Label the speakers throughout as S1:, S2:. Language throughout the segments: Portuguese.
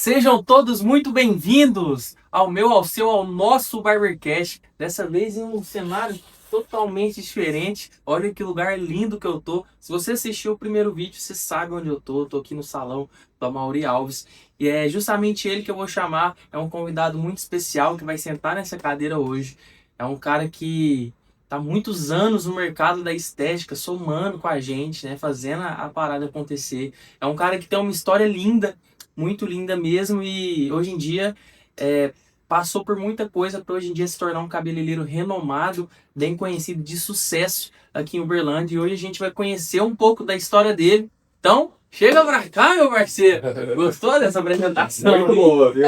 S1: Sejam todos muito bem-vindos ao nosso Barbercast. Dessa vez em um cenário totalmente diferente. Olha que lugar lindo que eu tô. Se você assistiu o primeiro vídeo, você sabe onde eu tô. Eu tô aqui no salão do Amaury Alves. E é justamente ele que eu vou chamar. É um convidado muito especial que vai sentar nessa cadeira hoje. É um cara que tá há muitos anos no mercado da estética, somando com a gente, né? Fazendo a parada acontecer. É um cara que tem uma história linda, muito linda mesmo, e hoje em dia é, passou por muita coisa para hoje em dia se tornar um cabeleireiro renomado, bem conhecido, de sucesso aqui em Uberlândia. E hoje a gente vai conhecer um pouco da história dele. Então, chega pra cá, meu parceiro! Gostou dessa apresentação?
S2: Muito boa, viu?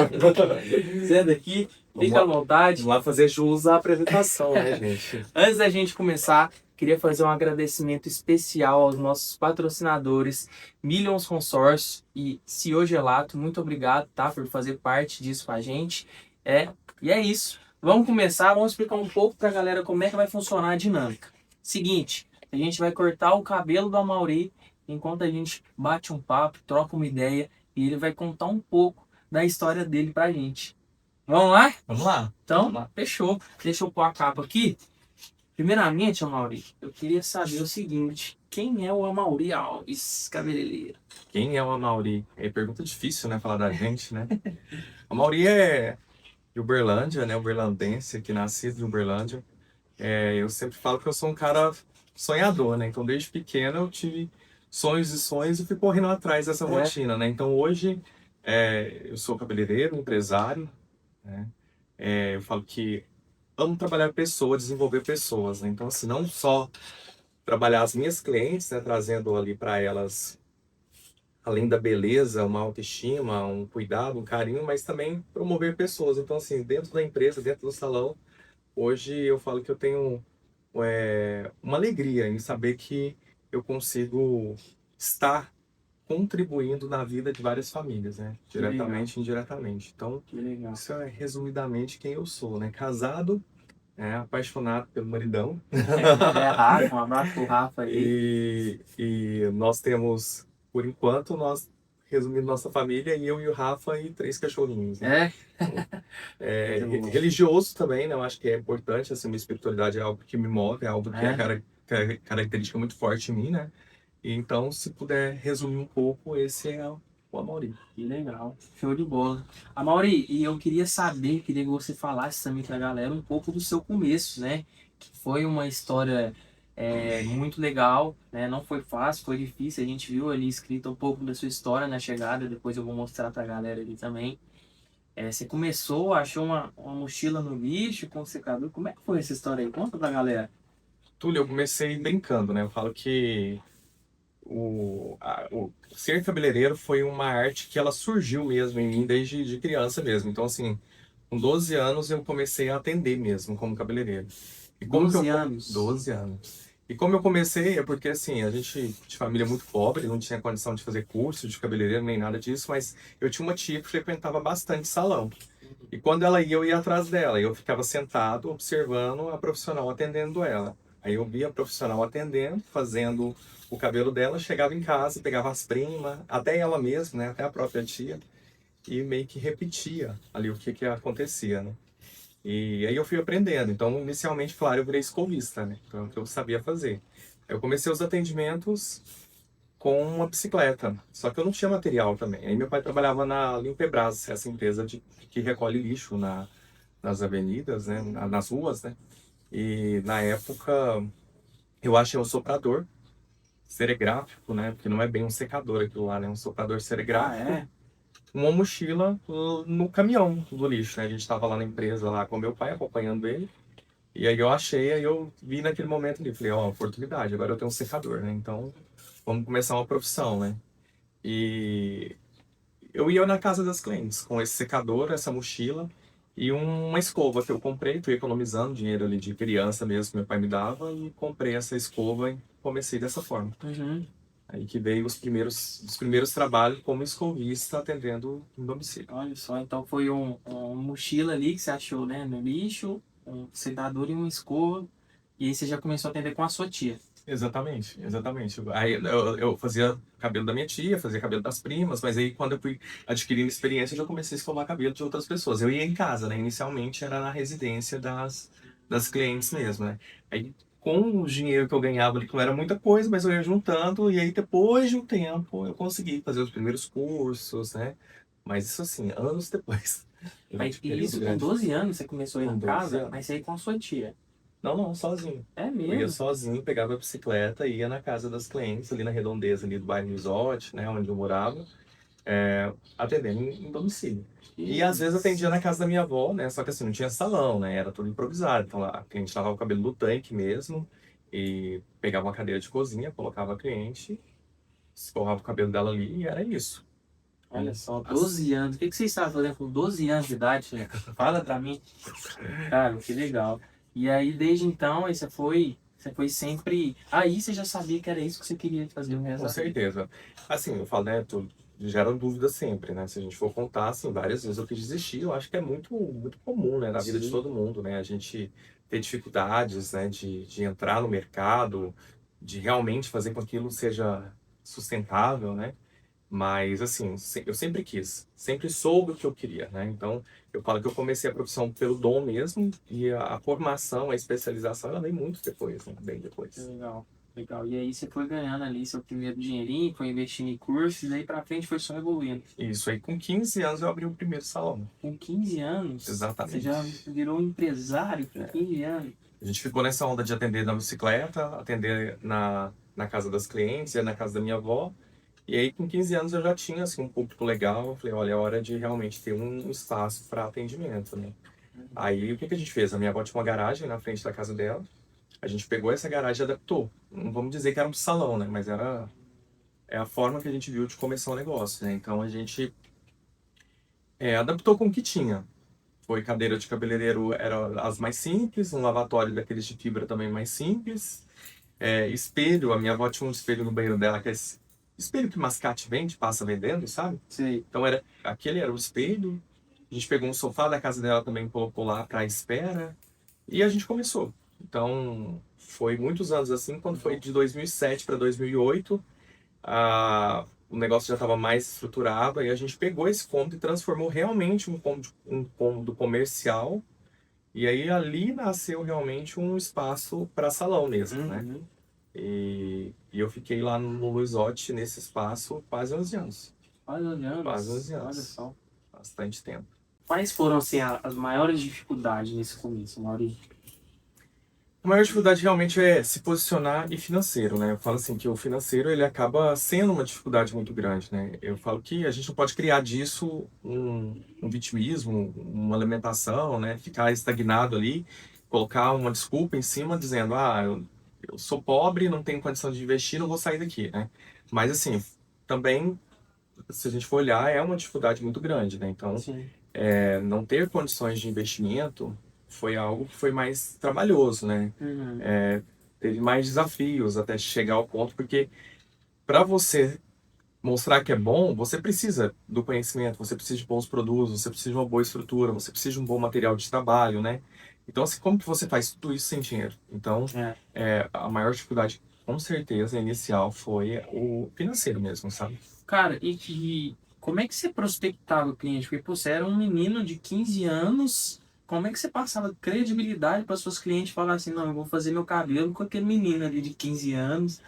S1: Senta aqui, fica à vontade.
S2: Vamos lá fazer jus à apresentação, né, gente?
S1: Antes da gente começar, queria fazer um agradecimento especial aos nossos patrocinadores, Millions Consórcio e CEO Gelato. Muito obrigado, tá, por fazer parte disso com a gente. E é isso. Vamos começar, vamos explicar um pouco pra galera como é que vai funcionar a dinâmica. Seguinte, a gente vai cortar o cabelo do Amaury enquanto a gente bate um papo, troca uma ideia e ele vai contar um pouco da história dele pra gente. Vamos lá?
S2: Vamos lá.
S1: Então,
S2: Vamos lá.
S1: fechou. Deixa eu pôr a capa aqui. Primeiramente, Amaury, eu queria saber o seguinte: quem é o Amaury Alves, cabeleireiro?
S2: Quem é o Amaury? É pergunta difícil, né, falar da gente, né? O Amaury é de Uberlândia, né, uberlandense, aqui nascido em Uberlândia. Eu sempre falo que eu sou um cara sonhador, né? Então, desde pequeno eu tive sonhos e sonhos e fui correndo atrás dessa rotina, né? Então, hoje eu sou cabeleireiro, empresário, né? Eu falo que amo trabalhar com pessoas, desenvolver pessoas, né? Então, assim, não só trabalhar as minhas clientes, né, trazendo ali para elas, além da beleza, uma autoestima, um cuidado, um carinho, mas também promover pessoas. Então, assim, dentro da empresa, dentro do salão, hoje eu falo que eu tenho uma alegria em saber que eu consigo estar contribuindo na vida de várias famílias, né? Diretamente e indiretamente. Então,
S1: Que legal.
S2: isso é resumidamente quem eu sou, né? Casado, apaixonado pelo maridão.
S1: Rafa, um abraço pro Rafa aí.
S2: E nós temos, por enquanto, resumindo nossa família, eu e o Rafa e 3 cachorrinhos, né? Religioso também, né? Eu acho que é importante, assim, uma espiritualidade é algo que me move, é algo que que é característica muito forte em mim, né? E então, se puder resumir um pouco, esse é o Amaury.
S1: Que legal, show de bola. Amaury, e eu queria saber, queria que você falasse também pra galera um pouco do seu começo, né? Que foi uma história muito legal, né? Não foi fácil, foi difícil. A gente viu ali escrito um pouco da sua história na chegada, depois eu vou mostrar pra galera ali também. Você começou, achou uma mochila no lixo com secador. Como é que foi essa história aí? Conta pra galera.
S2: Túlio, eu comecei brincando, né? Eu falo que o ser cabeleireiro foi uma arte que ela surgiu mesmo em mim desde de criança mesmo. Então, assim, com 12 anos eu comecei a atender mesmo como cabeleireiro. E como
S1: 12 anos.
S2: 12 anos. E como eu comecei é porque, assim, a gente de família muito pobre, não tinha condição de fazer curso de cabeleireiro nem nada disso, mas eu tinha uma tia que frequentava bastante salão. E quando ela ia, eu ia atrás dela. E eu ficava sentado, observando a profissional atendendo ela. Aí eu via a profissional atendendo, fazendo o cabelo dela, chegava em casa, pegava as primas, até ela mesma, né, até a própria tia, e meio que repetia ali o que acontecia, né? E aí eu fui aprendendo. Então, inicialmente, claro, eu virei escovista, né? Então, é o que eu sabia fazer. Eu comecei os atendimentos com uma bicicleta, só que eu não tinha material também. Aí meu pai trabalhava na Limpebras, essa empresa que recolhe lixo nas avenidas, né, nas ruas, né? E na época eu achei um soprador ceregráfico, né? Porque não é bem um secador aquilo lá, né? Um soprador ceregráfico. Uma mochila no caminhão do lixo, né? A gente estava lá na empresa, lá com meu pai, acompanhando ele. E aí eu achei, aí eu vi naquele momento ali, falei, ó, oportunidade, agora eu tenho um secador, né? Então, vamos começar uma profissão, né? E eu ia na casa das clientes com esse secador, essa mochila e uma escova que eu comprei, fui economizando dinheiro ali de criança mesmo que meu pai me dava e comprei essa escova e comecei dessa forma. Aí que veio os primeiros trabalhos como escovista atendendo em domicílio.
S1: Olha só, então foi uma mochila ali que você achou, né, no lixo, um secador e uma escova, e aí você já começou a atender com a sua tia.
S2: Exatamente, exatamente. Aí eu fazia cabelo da minha tia, fazia cabelo das primas, mas aí quando eu fui adquirindo experiência, eu já comecei a escovar cabelo de outras pessoas. Eu ia em casa, né? Inicialmente era na residência das clientes mesmo, né? Aí com o dinheiro que eu ganhava ali, que não era muita coisa, mas eu ia juntando, e aí depois de um tempo eu consegui fazer os primeiros cursos, né? Mas isso assim, anos depois.
S1: Mas
S2: Durante um
S1: e
S2: período
S1: isso com
S2: grande,
S1: 12 anos você começou a ir
S2: com
S1: na
S2: 12
S1: casa,
S2: anos.
S1: mas você ia com a sua tia.
S2: Não, não, sozinho.
S1: É
S2: Eu ia
S1: mesmo?
S2: sozinho, pegava a bicicleta e ia na casa das clientes, ali na redondeza ali do bairro Resort, né, onde eu morava, atendendo em domicílio. E às vezes atendia na casa da minha avó, né, só que assim, não tinha salão, né, era tudo improvisado. Então a cliente lavava o cabelo no tanque mesmo e pegava uma cadeira de cozinha, colocava a cliente, escovava o cabelo dela ali e era isso.
S1: Olha só,
S2: As-
S1: 12 anos. O que que você estava fazendo com 12 anos de idade, gente? Fala pra mim. Cara, que legal. E aí, desde então, aí você foi sempre. Aí você já sabia que era isso que você queria fazer o resto
S2: Com
S1: da vida.
S2: certeza. Assim, eu falo, né, gera dúvida sempre, né? Se a gente for contar, assim, várias vezes eu quis desistir, eu acho que é muito, muito comum, né, na vida de
S1: Sim.
S2: todo mundo, né? A gente ter dificuldades, né, de entrar no mercado, de realmente fazer com que aquilo seja sustentável, né? Mas, assim, eu sempre quis, sempre soube o que eu queria, né? Então, eu falo que eu comecei a profissão pelo dom mesmo, e a formação, a especialização, ela vem muito depois, né? Bem depois.
S1: Legal, legal. E aí você foi ganhando ali seu primeiro dinheirinho, foi investindo em cursos, e daí pra frente foi só evoluindo.
S2: Isso aí, com 15 anos eu abri o primeiro salão.
S1: Com 15 anos, você já
S2: Exatamente.
S1: virou um empresário com
S2: É.
S1: 15 anos.
S2: A gente ficou nessa onda de atender na bicicleta, atender na casa das clientes, ia na casa da minha avó. E aí, com 15 anos, eu já tinha assim, um público legal. Eu falei, olha, é hora de realmente ter um espaço para atendimento, né? Aí, o que que a gente fez? A minha avó tinha uma garagem na frente da casa dela. A gente pegou essa garagem e adaptou. Não vamos dizer que era um salão, né? Mas é a forma que a gente viu de começar o negócio, né? Então, a gente adaptou com o que tinha. Foi cadeira de cabeleireiro, eram as mais simples, um lavatório daqueles de fibra também mais simples. Espelho, a minha avó tinha um espelho no banheiro dela, que é esse espelho que mascate vende, passa vendendo, sabe?
S1: Sei.
S2: Então aquele era o espelho. A gente pegou um sofá da casa dela também, colocou lá para espera e a gente começou. Então foi muitos anos assim, quando foi de 2007 para 2008, o negócio já estava mais estruturado, aí a gente pegou esse cômodo e transformou realmente um cômodo comercial. E aí ali nasceu realmente um espaço para salão mesmo, né?
S1: Uhum.
S2: E eu fiquei lá no Luizotti, nesse espaço, quase 11 anos.
S1: Quase 11
S2: Quase
S1: anos,
S2: 11
S1: olha
S2: anos.
S1: só.
S2: Bastante tempo.
S1: Quais foram, assim, as maiores dificuldades nesse começo, Maurício?
S2: A maior dificuldade realmente é se posicionar e financeiro, né? Eu falo assim que o financeiro ele acaba sendo uma dificuldade muito grande, né? Eu falo que a gente não pode criar disso um vitimismo, uma lamentação, né? Ficar estagnado ali, colocar uma desculpa em cima dizendo, eu sou pobre, não tenho condição de investir, não vou sair daqui, né? Mas assim, também, se a gente for olhar, é uma dificuldade muito grande, né? Então,
S1: Sim.
S2: não ter condições de investimento foi algo que foi mais trabalhoso, né?
S1: Uhum.
S2: Teve mais desafios até chegar ao ponto, porque para você mostrar que é bom, você precisa do conhecimento, você precisa de bons produtos, você precisa de uma boa estrutura, você precisa de um bom material de trabalho, né? Então, assim, como que você faz tudo isso sem dinheiro? Então,
S1: É.
S2: a maior dificuldade, com certeza, inicial foi o financeiro mesmo, sabe?
S1: Cara, como é que você prospectava o cliente? Porque, pô, você era um menino de 15 anos, como é que você passava credibilidade para seus clientes falar assim, não, eu vou fazer meu cabelo com aquele menino ali de 15 anos?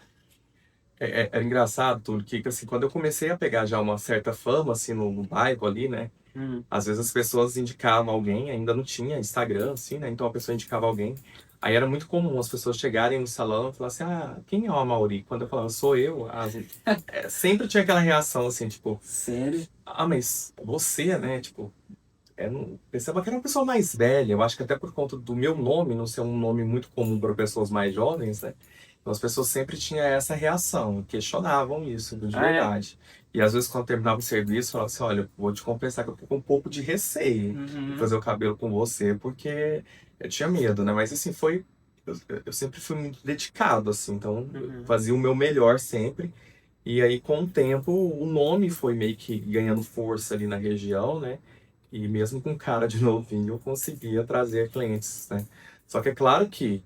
S2: Era engraçado, tudo que assim, quando eu comecei a pegar já uma certa fama, assim, no bairro ali, né?
S1: Hum.
S2: Às vezes as pessoas indicavam alguém, ainda não tinha Instagram, assim, né? Então a pessoa indicava alguém. Aí era muito comum as pessoas chegarem no salão e falar assim, quem é o Amaury? Quando eu falava, sou eu, sempre tinha aquela reação, assim, tipo,
S1: Sério?
S2: mas você, né? Tipo, pensava que era uma pessoa mais velha. Eu acho que até por conta do meu nome não ser um nome muito comum para pessoas mais jovens, né? Então as pessoas sempre tinham essa reação, questionavam isso de
S1: Ah, é?
S2: verdade. E às vezes quando terminava o serviço, falava assim, olha, vou te confessar que eu tô com um pouco de receio de
S1: Uhum.
S2: fazer o cabelo com você, porque eu tinha medo, né? Mas assim, eu sempre fui muito dedicado, assim, então eu
S1: Uhum.
S2: fazia o meu melhor sempre. E aí, com o tempo, o nome foi meio que ganhando força ali na região, né? E mesmo com cara de novinho, eu conseguia trazer clientes, né? Só que é claro que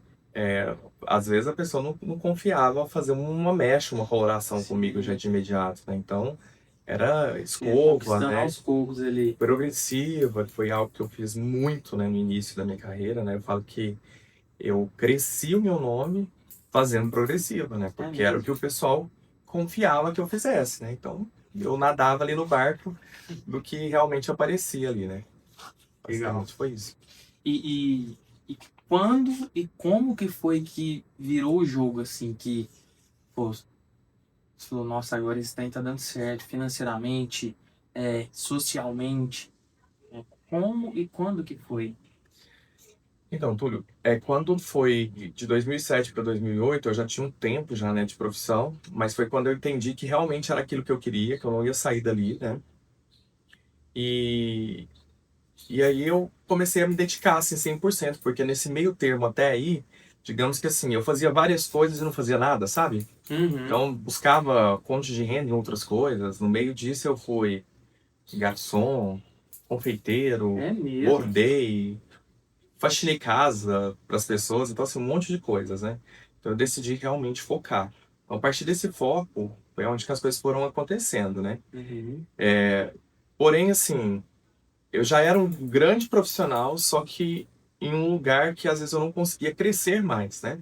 S2: às vezes a pessoa não confiava fazer uma mecha, uma coloração comigo já de imediato, né? Então, era escova,
S1: Conquistando
S2: né?
S1: aos poucos ali.
S2: Progressiva, que foi algo que eu fiz muito, né, no início da minha carreira, né? Eu falo que eu cresci o meu nome fazendo progressiva, né?
S1: É
S2: Porque era o
S1: mesmo.
S2: que o pessoal confiava que eu fizesse, né? Então, eu nadava ali no barco do que realmente aparecia ali, né?
S1: Legal.
S2: Basicamente foi isso.
S1: E quando e como que foi que virou o jogo, assim, que, pô, você falou, nossa, agora esse trem tá dando certo financeiramente, socialmente. Como e quando que foi?
S2: Então, Túlio, quando foi de 2007 para 2008, eu já tinha um tempo já, né, de profissão, mas foi quando eu entendi que realmente era aquilo que eu queria, que eu não ia sair dali, né? E, e aí eu comecei a me dedicar, assim, 100%, porque nesse meio termo até aí, digamos que assim, eu fazia várias coisas e não fazia nada, sabe?
S1: Uhum.
S2: Então, buscava fonte de renda em outras coisas. No meio disso eu fui garçom, confeiteiro,
S1: É mesmo.
S2: bordei, faxinei casa para as pessoas, então assim, um monte de coisas, né? Então eu decidi realmente focar. Então, a partir desse foco, foi onde que as coisas foram acontecendo, né?
S1: Uhum.
S2: Porém, assim, eu já era um grande profissional, só que em um lugar que às vezes eu não conseguia crescer mais, né?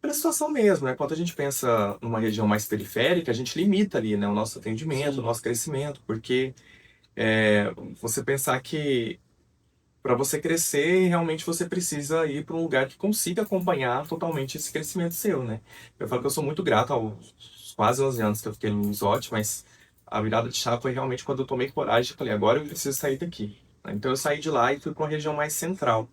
S2: Pela situação mesmo, né? Quando a gente pensa numa região mais periférica, a gente limita ali, né, o nosso atendimento, o
S1: Sim.
S2: nosso crescimento, porque você pensar que para você crescer, realmente você precisa ir para um lugar que consiga acompanhar totalmente esse crescimento seu, né? Eu falo que eu sou muito grato aos quase 11 anos que eu fiquei no Isote, mas a virada de chave foi realmente quando eu tomei coragem e falei, agora eu preciso sair daqui. Então eu saí de lá e fui para uma região mais central.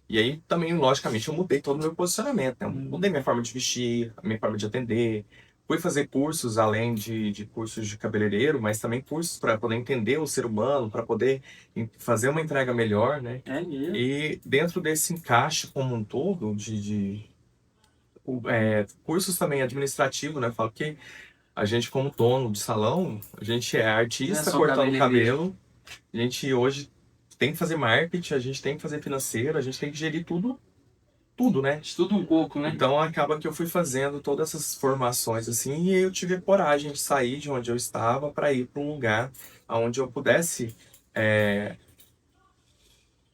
S2: E aí também, logicamente, eu mudei todo o meu posicionamento, né? Eu mudei minha forma de vestir, a minha forma de atender. Fui fazer cursos, além de cursos de cabeleireiro, mas também cursos para poder entender o ser humano, para poder fazer uma entrega melhor, né?
S1: É mesmo.
S2: E dentro desse encaixe como um todo, cursos também administrativos, né? Eu falo que a gente, como dono de salão, a gente é
S1: Não é
S2: artista
S1: só
S2: cortando
S1: cabeleireiro.
S2: cabelo, a gente hoje tem que fazer marketing, a gente tem que fazer financeiro, a gente tem que gerir tudo, tudo, né?
S1: Estuda um pouco, né?
S2: Então acaba que eu fui fazendo todas essas formações assim e eu tive coragem de sair de onde eu estava para ir para um lugar onde eu pudesse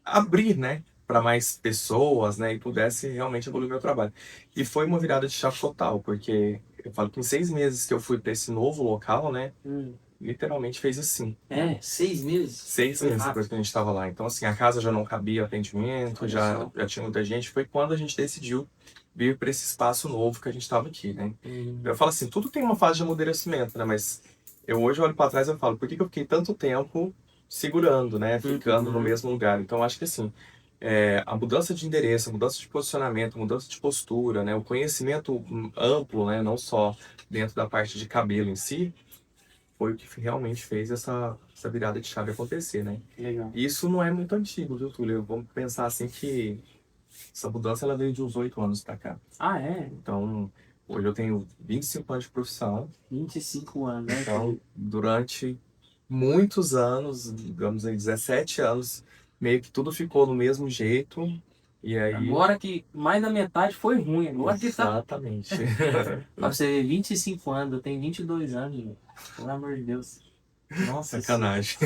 S2: abrir, né, para mais pessoas, né, e pudesse realmente evoluir meu trabalho. E foi uma virada de chave total, porque eu falo que em 6 meses que eu fui para esse novo local, né,
S1: Hum.
S2: literalmente fez assim.
S1: 6 meses.
S2: Seis
S1: Foi
S2: meses depois
S1: rápido.
S2: que a gente estava lá. Então, assim, a casa já não cabia atendimento,
S1: Olha
S2: já,
S1: só.
S2: já tinha muita gente. Foi quando a gente decidiu vir para esse espaço novo que a gente estava aqui, né? Eu
S1: Hum.
S2: falo assim, tudo tem uma fase de amadurecimento, né? Mas eu hoje olho para trás e eu falo, por que que eu fiquei tanto tempo segurando, né? Ficando no
S1: Uhum.
S2: mesmo lugar? Então, acho que assim, a mudança de endereço, a mudança de posicionamento, a mudança de postura, né? O conhecimento amplo, né? Não só dentro da parte de cabelo em si, foi o que realmente fez essa virada de chave acontecer, né?
S1: Legal.
S2: E isso não é muito antigo, viu, Túlio? Vamos pensar assim que essa mudança ela veio de uns 8 anos pra cá.
S1: Ah, é?
S2: Então, hoje eu tenho 25 anos de profissão.
S1: 25 anos, né?
S2: Então, durante muitos anos, digamos aí 17 anos, meio que tudo ficou do mesmo jeito. E aí,
S1: Agora que mais da metade foi ruim. Agora que tá.
S2: exatamente.
S1: Pra você ver, 25 anos, eu tenho 22 anos, velho. Pelo amor de Deus. Nossa senhora.
S2: Sacanagem.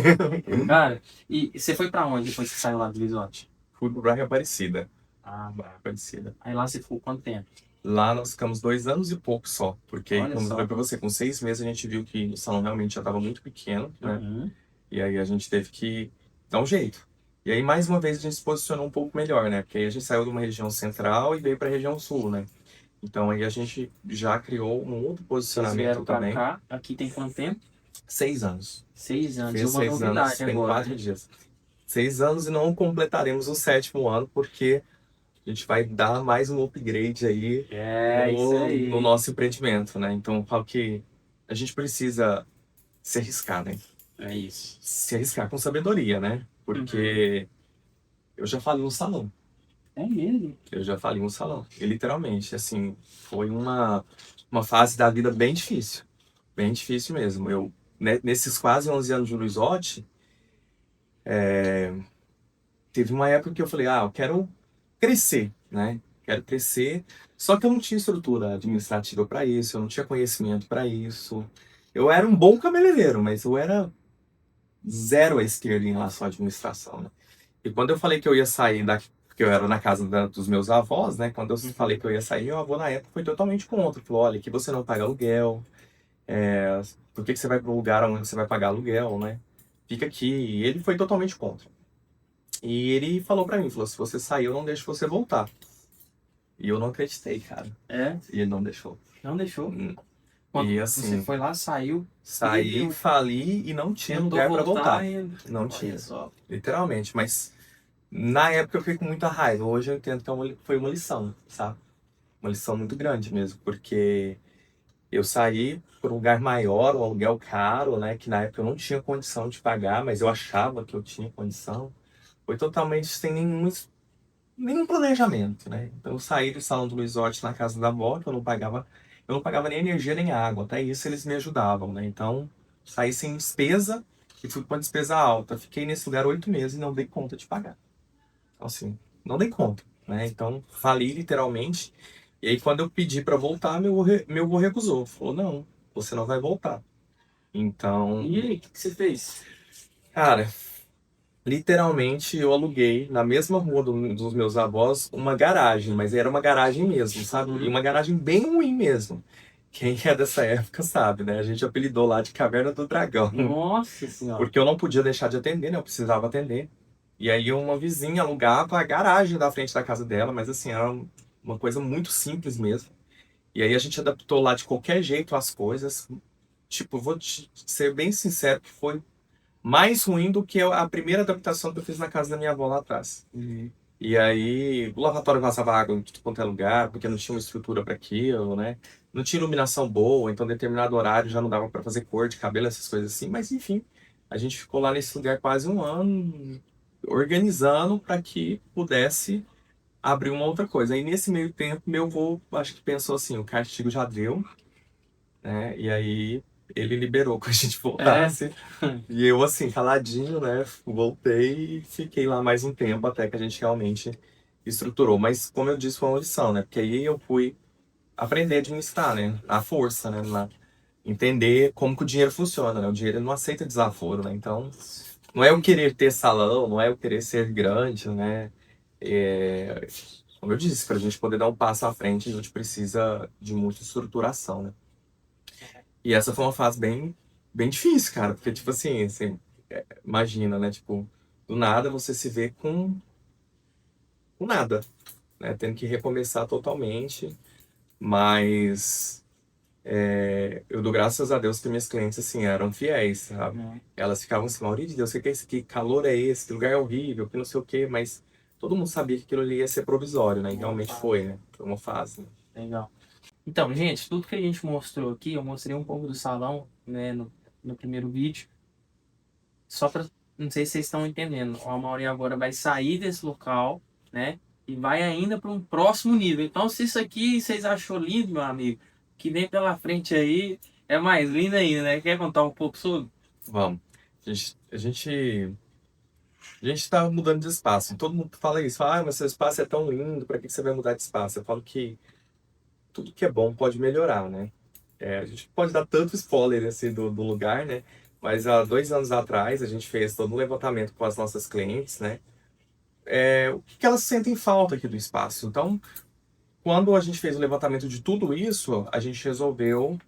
S1: Cara, e você foi pra onde depois que saiu lá do Resort?
S2: Fui pro Braga Aparecida.
S1: Ah,
S2: Braga Aparecida.
S1: aí lá você ficou quanto tempo?
S2: Lá nós ficamos 2 anos e pouco só, porque aí,
S1: Olha
S2: como eu falei
S1: só.
S2: pra você, com 6 meses a gente viu que o salão realmente já estava muito pequeno, né?
S1: Uhum.
S2: E aí a gente teve que dar um jeito. E aí, mais uma vez, a gente se posicionou um pouco melhor, né? Porque aí a gente saiu de uma região central e veio para a região sul, né? Então aí a gente já criou um outro
S1: Vocês
S2: posicionamento
S1: vieram pra
S2: também.
S1: cá, aqui tem quanto tempo?
S2: 6 anos.
S1: 6 anos. E
S2: Fez
S1: uma
S2: 6 anos,
S1: novidade
S2: tem
S1: agora,
S2: quatro
S1: né?
S2: dias. 6 anos e não completaremos o sétimo ano, porque a gente vai dar mais um upgrade aí
S1: É, isso
S2: no
S1: aí.
S2: nosso empreendimento, né? Então, eu falo que a gente precisa se arriscar, né?
S1: É isso.
S2: Se arriscar com sabedoria, né?
S1: Uhum.
S2: Porque eu já falei um salão.
S1: É mesmo.
S2: Eu já falei um salão. E literalmente, assim, foi uma fase da vida bem difícil. Bem difícil mesmo. Nesses quase 11 anos de Luizotti, teve uma época que eu falei, eu quero crescer, né? quero crescer. Só que eu não tinha estrutura administrativa para isso, eu não tinha conhecimento para isso. Eu era um bom cabeleireiro, mas eu era zero à esquerda em relação à administração, né? E quando eu falei que eu ia sair daqui, porque eu era na casa dos meus avós, né? Quando eu falei que eu ia sair, meu avô na época foi totalmente contra. Falou, olha, aqui você não paga aluguel, por que que você vai para um lugar onde você vai pagar aluguel, né? Fica aqui. E ele foi totalmente contra. E ele falou para mim, falou, se você sair, eu não deixo você voltar. E eu não acreditei, cara.
S1: É?
S2: E ele não deixou.
S1: Não deixou?
S2: Hum.
S1: Quando
S2: E
S1: você
S2: assim,
S1: foi lá, saiu,
S2: saí, fali e não tinha lugar para voltar. Não tinha,
S1: só.
S2: literalmente. Mas na época eu fiquei com muita raiva. Hoje eu entendo que foi uma lição, sabe? Uma lição muito grande mesmo, porque eu saí por um lugar maior, um aluguel caro, né? Que na época eu não tinha condição de pagar, mas eu achava que eu tinha condição. Foi totalmente sem nenhum planejamento, né? Então eu saí do salão do Luiz Orte na casa da avó, que eu não pagava nem energia nem água, até isso eles me ajudavam, né? Então saí sem despesa e fui com uma despesa alta. Fiquei nesse lugar 8 meses e não dei conta de pagar. Então, assim, não dei conta, né? Então fali literalmente. E aí quando eu pedi para voltar, meu avô recusou. Falou, não, você não vai voltar. Então,
S1: E aí, o que você fez?
S2: cara, literalmente, eu aluguei na mesma rua dos meus avós uma garagem, mas era uma garagem mesmo, sabe? E uma garagem bem ruim mesmo. Quem é dessa época sabe, né? A gente apelidou lá de Caverna do Dragão.
S1: Nossa senhora.
S2: Porque eu não podia deixar de atender, né? Eu precisava atender. E aí uma vizinha alugava a garagem da frente da casa dela, mas assim, era uma coisa muito simples mesmo. E aí a gente adaptou lá de qualquer jeito as coisas. Tipo, vou ser bem sincero que foi mais ruim do que a primeira adaptação que eu fiz na casa da minha avó lá atrás. E aí, o lavatório vazava água em tudo quanto é lugar, porque não tinha uma estrutura para aquilo, né? Não tinha iluminação boa, então determinado horário já não dava para fazer cor de cabelo, essas coisas assim. Mas enfim, a gente ficou lá nesse lugar quase um ano, organizando para que pudesse abrir uma outra coisa. Aí nesse meio tempo, meu avô, acho que pensou assim, o castigo já deu, né? E aí ele liberou que a gente voltasse. E eu, assim, caladinho, né? Voltei e fiquei lá mais um tempo até que a gente realmente estruturou. Mas, como eu disse, foi uma lição, né? Porque aí eu fui aprender a administrar, né? A força, né? Entender como que o dinheiro funciona, né? O dinheiro não aceita desaforo, né? Então, não é eu querer ter salão, não é eu querer ser grande, né? É, como eu disse, para a gente poder dar um passo à frente, a gente precisa de muita estruturação, né? E essa foi uma fase bem difícil, cara, porque, tipo assim, imagina, né? Tipo, do nada você se vê com nada, né? Tendo que recomeçar totalmente, mas eu dou graças a Deus que minhas clientes, assim, eram fiéis, sabe? Elas ficavam assim, Maurício de Deus, o que é isso aqui? Que calor é esse? Que lugar é horrível? Que não sei o quê, mas todo mundo sabia que aquilo ali ia ser provisório, né? E realmente foi, né? Foi uma fase, né?
S1: Legal. Então, gente, tudo que a gente mostrou aqui, eu mostrei um pouco do salão, né, no primeiro vídeo. Só para, não sei se vocês estão entendendo, a Mauri agora vai sair desse local, né, e vai ainda para um próximo nível. Então, se isso aqui vocês achou lindo, meu amigo, que vem pela frente aí é mais lindo ainda, né? Quer contar um pouco sobre?
S2: Vamos. A gente tá mudando de espaço. Todo mundo fala isso. Fala, mas seu espaço é tão lindo, para que você vai mudar de espaço? Eu falo que tudo que é bom pode melhorar, né? A gente pode dar tanto spoiler assim do lugar, né? Mas há 2 anos atrás a gente fez todo um levantamento com as nossas clientes, né? O que que elas sentem falta aqui do espaço. Então, quando a gente fez o levantamento de tudo isso, a gente resolveu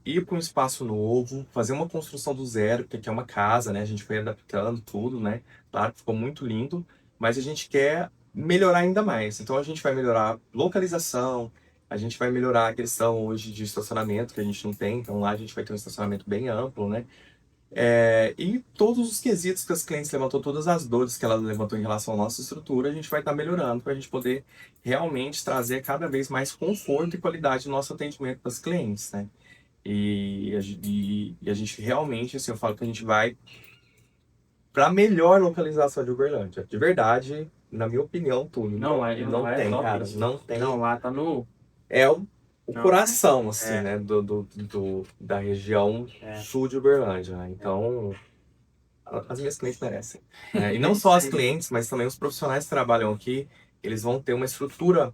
S2: ir para um espaço novo, fazer uma construção do zero, porque aqui é uma casa, né? A gente foi adaptando tudo, né? Claro que ficou muito lindo, mas a gente quer melhorar ainda mais. Então a gente vai melhorar localização, a gente vai melhorar a questão hoje de estacionamento, que a gente não tem, então lá a gente vai ter um estacionamento bem amplo, né? E todos os quesitos que as clientes levantou, todas as dores que ela levantou em relação à nossa estrutura, a gente vai estar melhorando para a gente poder realmente trazer cada vez mais conforto e qualidade no nosso atendimento para as clientes, né? E a gente realmente, assim, eu falo que a gente vai para a melhor localização de Uberlândia. De verdade, na minha opinião, tudo.
S1: Não,
S2: Não
S1: lá é
S2: tem,
S1: top
S2: cara.
S1: isso.
S2: Não tem.
S1: Não, lá tá no...
S2: É o
S1: Não,
S2: coração, assim,
S1: é.
S2: né? Da região sul de Uberlândia, né? Então, as minhas clientes merecem. E não só as clientes, mas também os profissionais que trabalham aqui, eles vão ter uma estrutura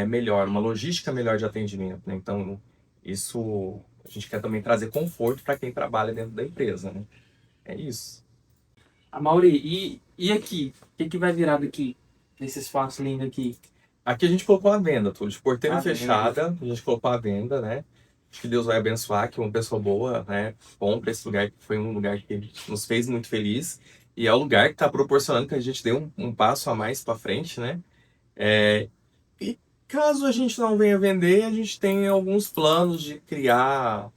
S2: melhor, uma logística melhor de atendimento, né? Então, isso a gente quer também trazer conforto para quem trabalha dentro da empresa, né? É isso.
S1: A Mauri, e aqui? O que vai virar daqui? Desse espaço lindo aqui?
S2: Aqui a gente colocou a venda, tudo de porteira
S1: A venda.
S2: fechada, a gente colocou a venda, né? Acho que Deus vai abençoar que uma pessoa boa, né, compre esse lugar, que foi um lugar que nos fez muito feliz. E é o lugar que está proporcionando que a gente dê um passo a mais para frente, né? E caso a gente não venha vender, a gente tem alguns planos de criar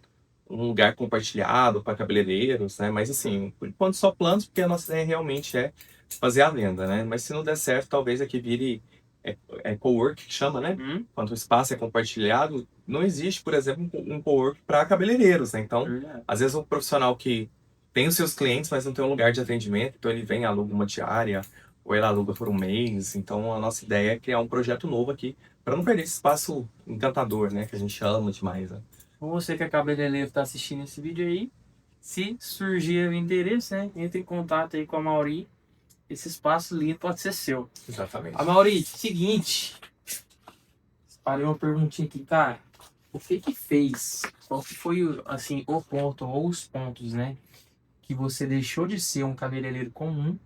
S2: um lugar compartilhado para cabeleireiros, né? Mas assim, por enquanto só planos, porque a nossa ideia realmente é fazer a venda, né? Mas se não der certo, talvez aqui vire cowork que chama, né?
S1: Hum?
S2: Quando o espaço é compartilhado, não existe, por exemplo, um cowork para cabeleireiros, né? Então,
S1: Verdade.
S2: às vezes um profissional que tem os seus clientes, mas não tem um lugar de atendimento, então ele vem, aluga uma diária, ou ele aluga por um mês. Então, a nossa ideia é criar um projeto novo aqui, para não perder esse espaço encantador, né? Que a gente ama demais, né?
S1: Você que é cabeleireiro está assistindo esse vídeo aí, se surgir o interesse, né? Entre em contato aí com a Mauri. Esse espaço lindo pode ser seu.
S2: Exatamente.
S1: A Mauri, seguinte. Parei uma perguntinha aqui, cara. O que que fez? Qual que foi, assim, o ponto ou os pontos, né? Que você deixou de ser um cabeleireiro comum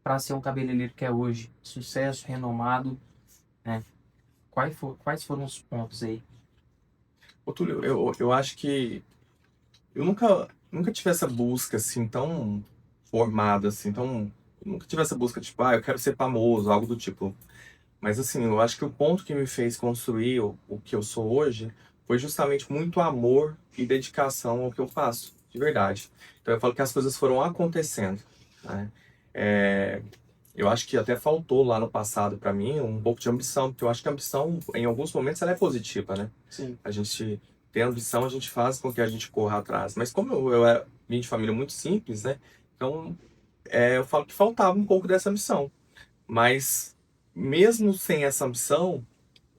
S1: para ser um cabeleireiro que é hoje? Sucesso, renomado, né? Quais foram os pontos aí?
S2: Ô, Túlio, eu acho que eu nunca tive essa busca assim tão formada, assim, tão. Eu nunca tive essa busca, tipo, eu quero ser famoso, algo do tipo. Mas assim, eu acho que o ponto que me fez construir o que eu sou hoje foi justamente muito amor e dedicação ao que eu faço, de verdade. Então eu falo que as coisas foram acontecendo, né? É, eu acho que até faltou lá no passado para mim um pouco de ambição, porque eu acho que a ambição, em alguns momentos, ela é positiva, né?
S1: Sim.
S2: A gente tem ambição, a gente faz com que a gente corra atrás. Mas como vim de família muito simples, né? Então, eu falo que faltava um pouco dessa ambição. Mas, mesmo sem essa ambição,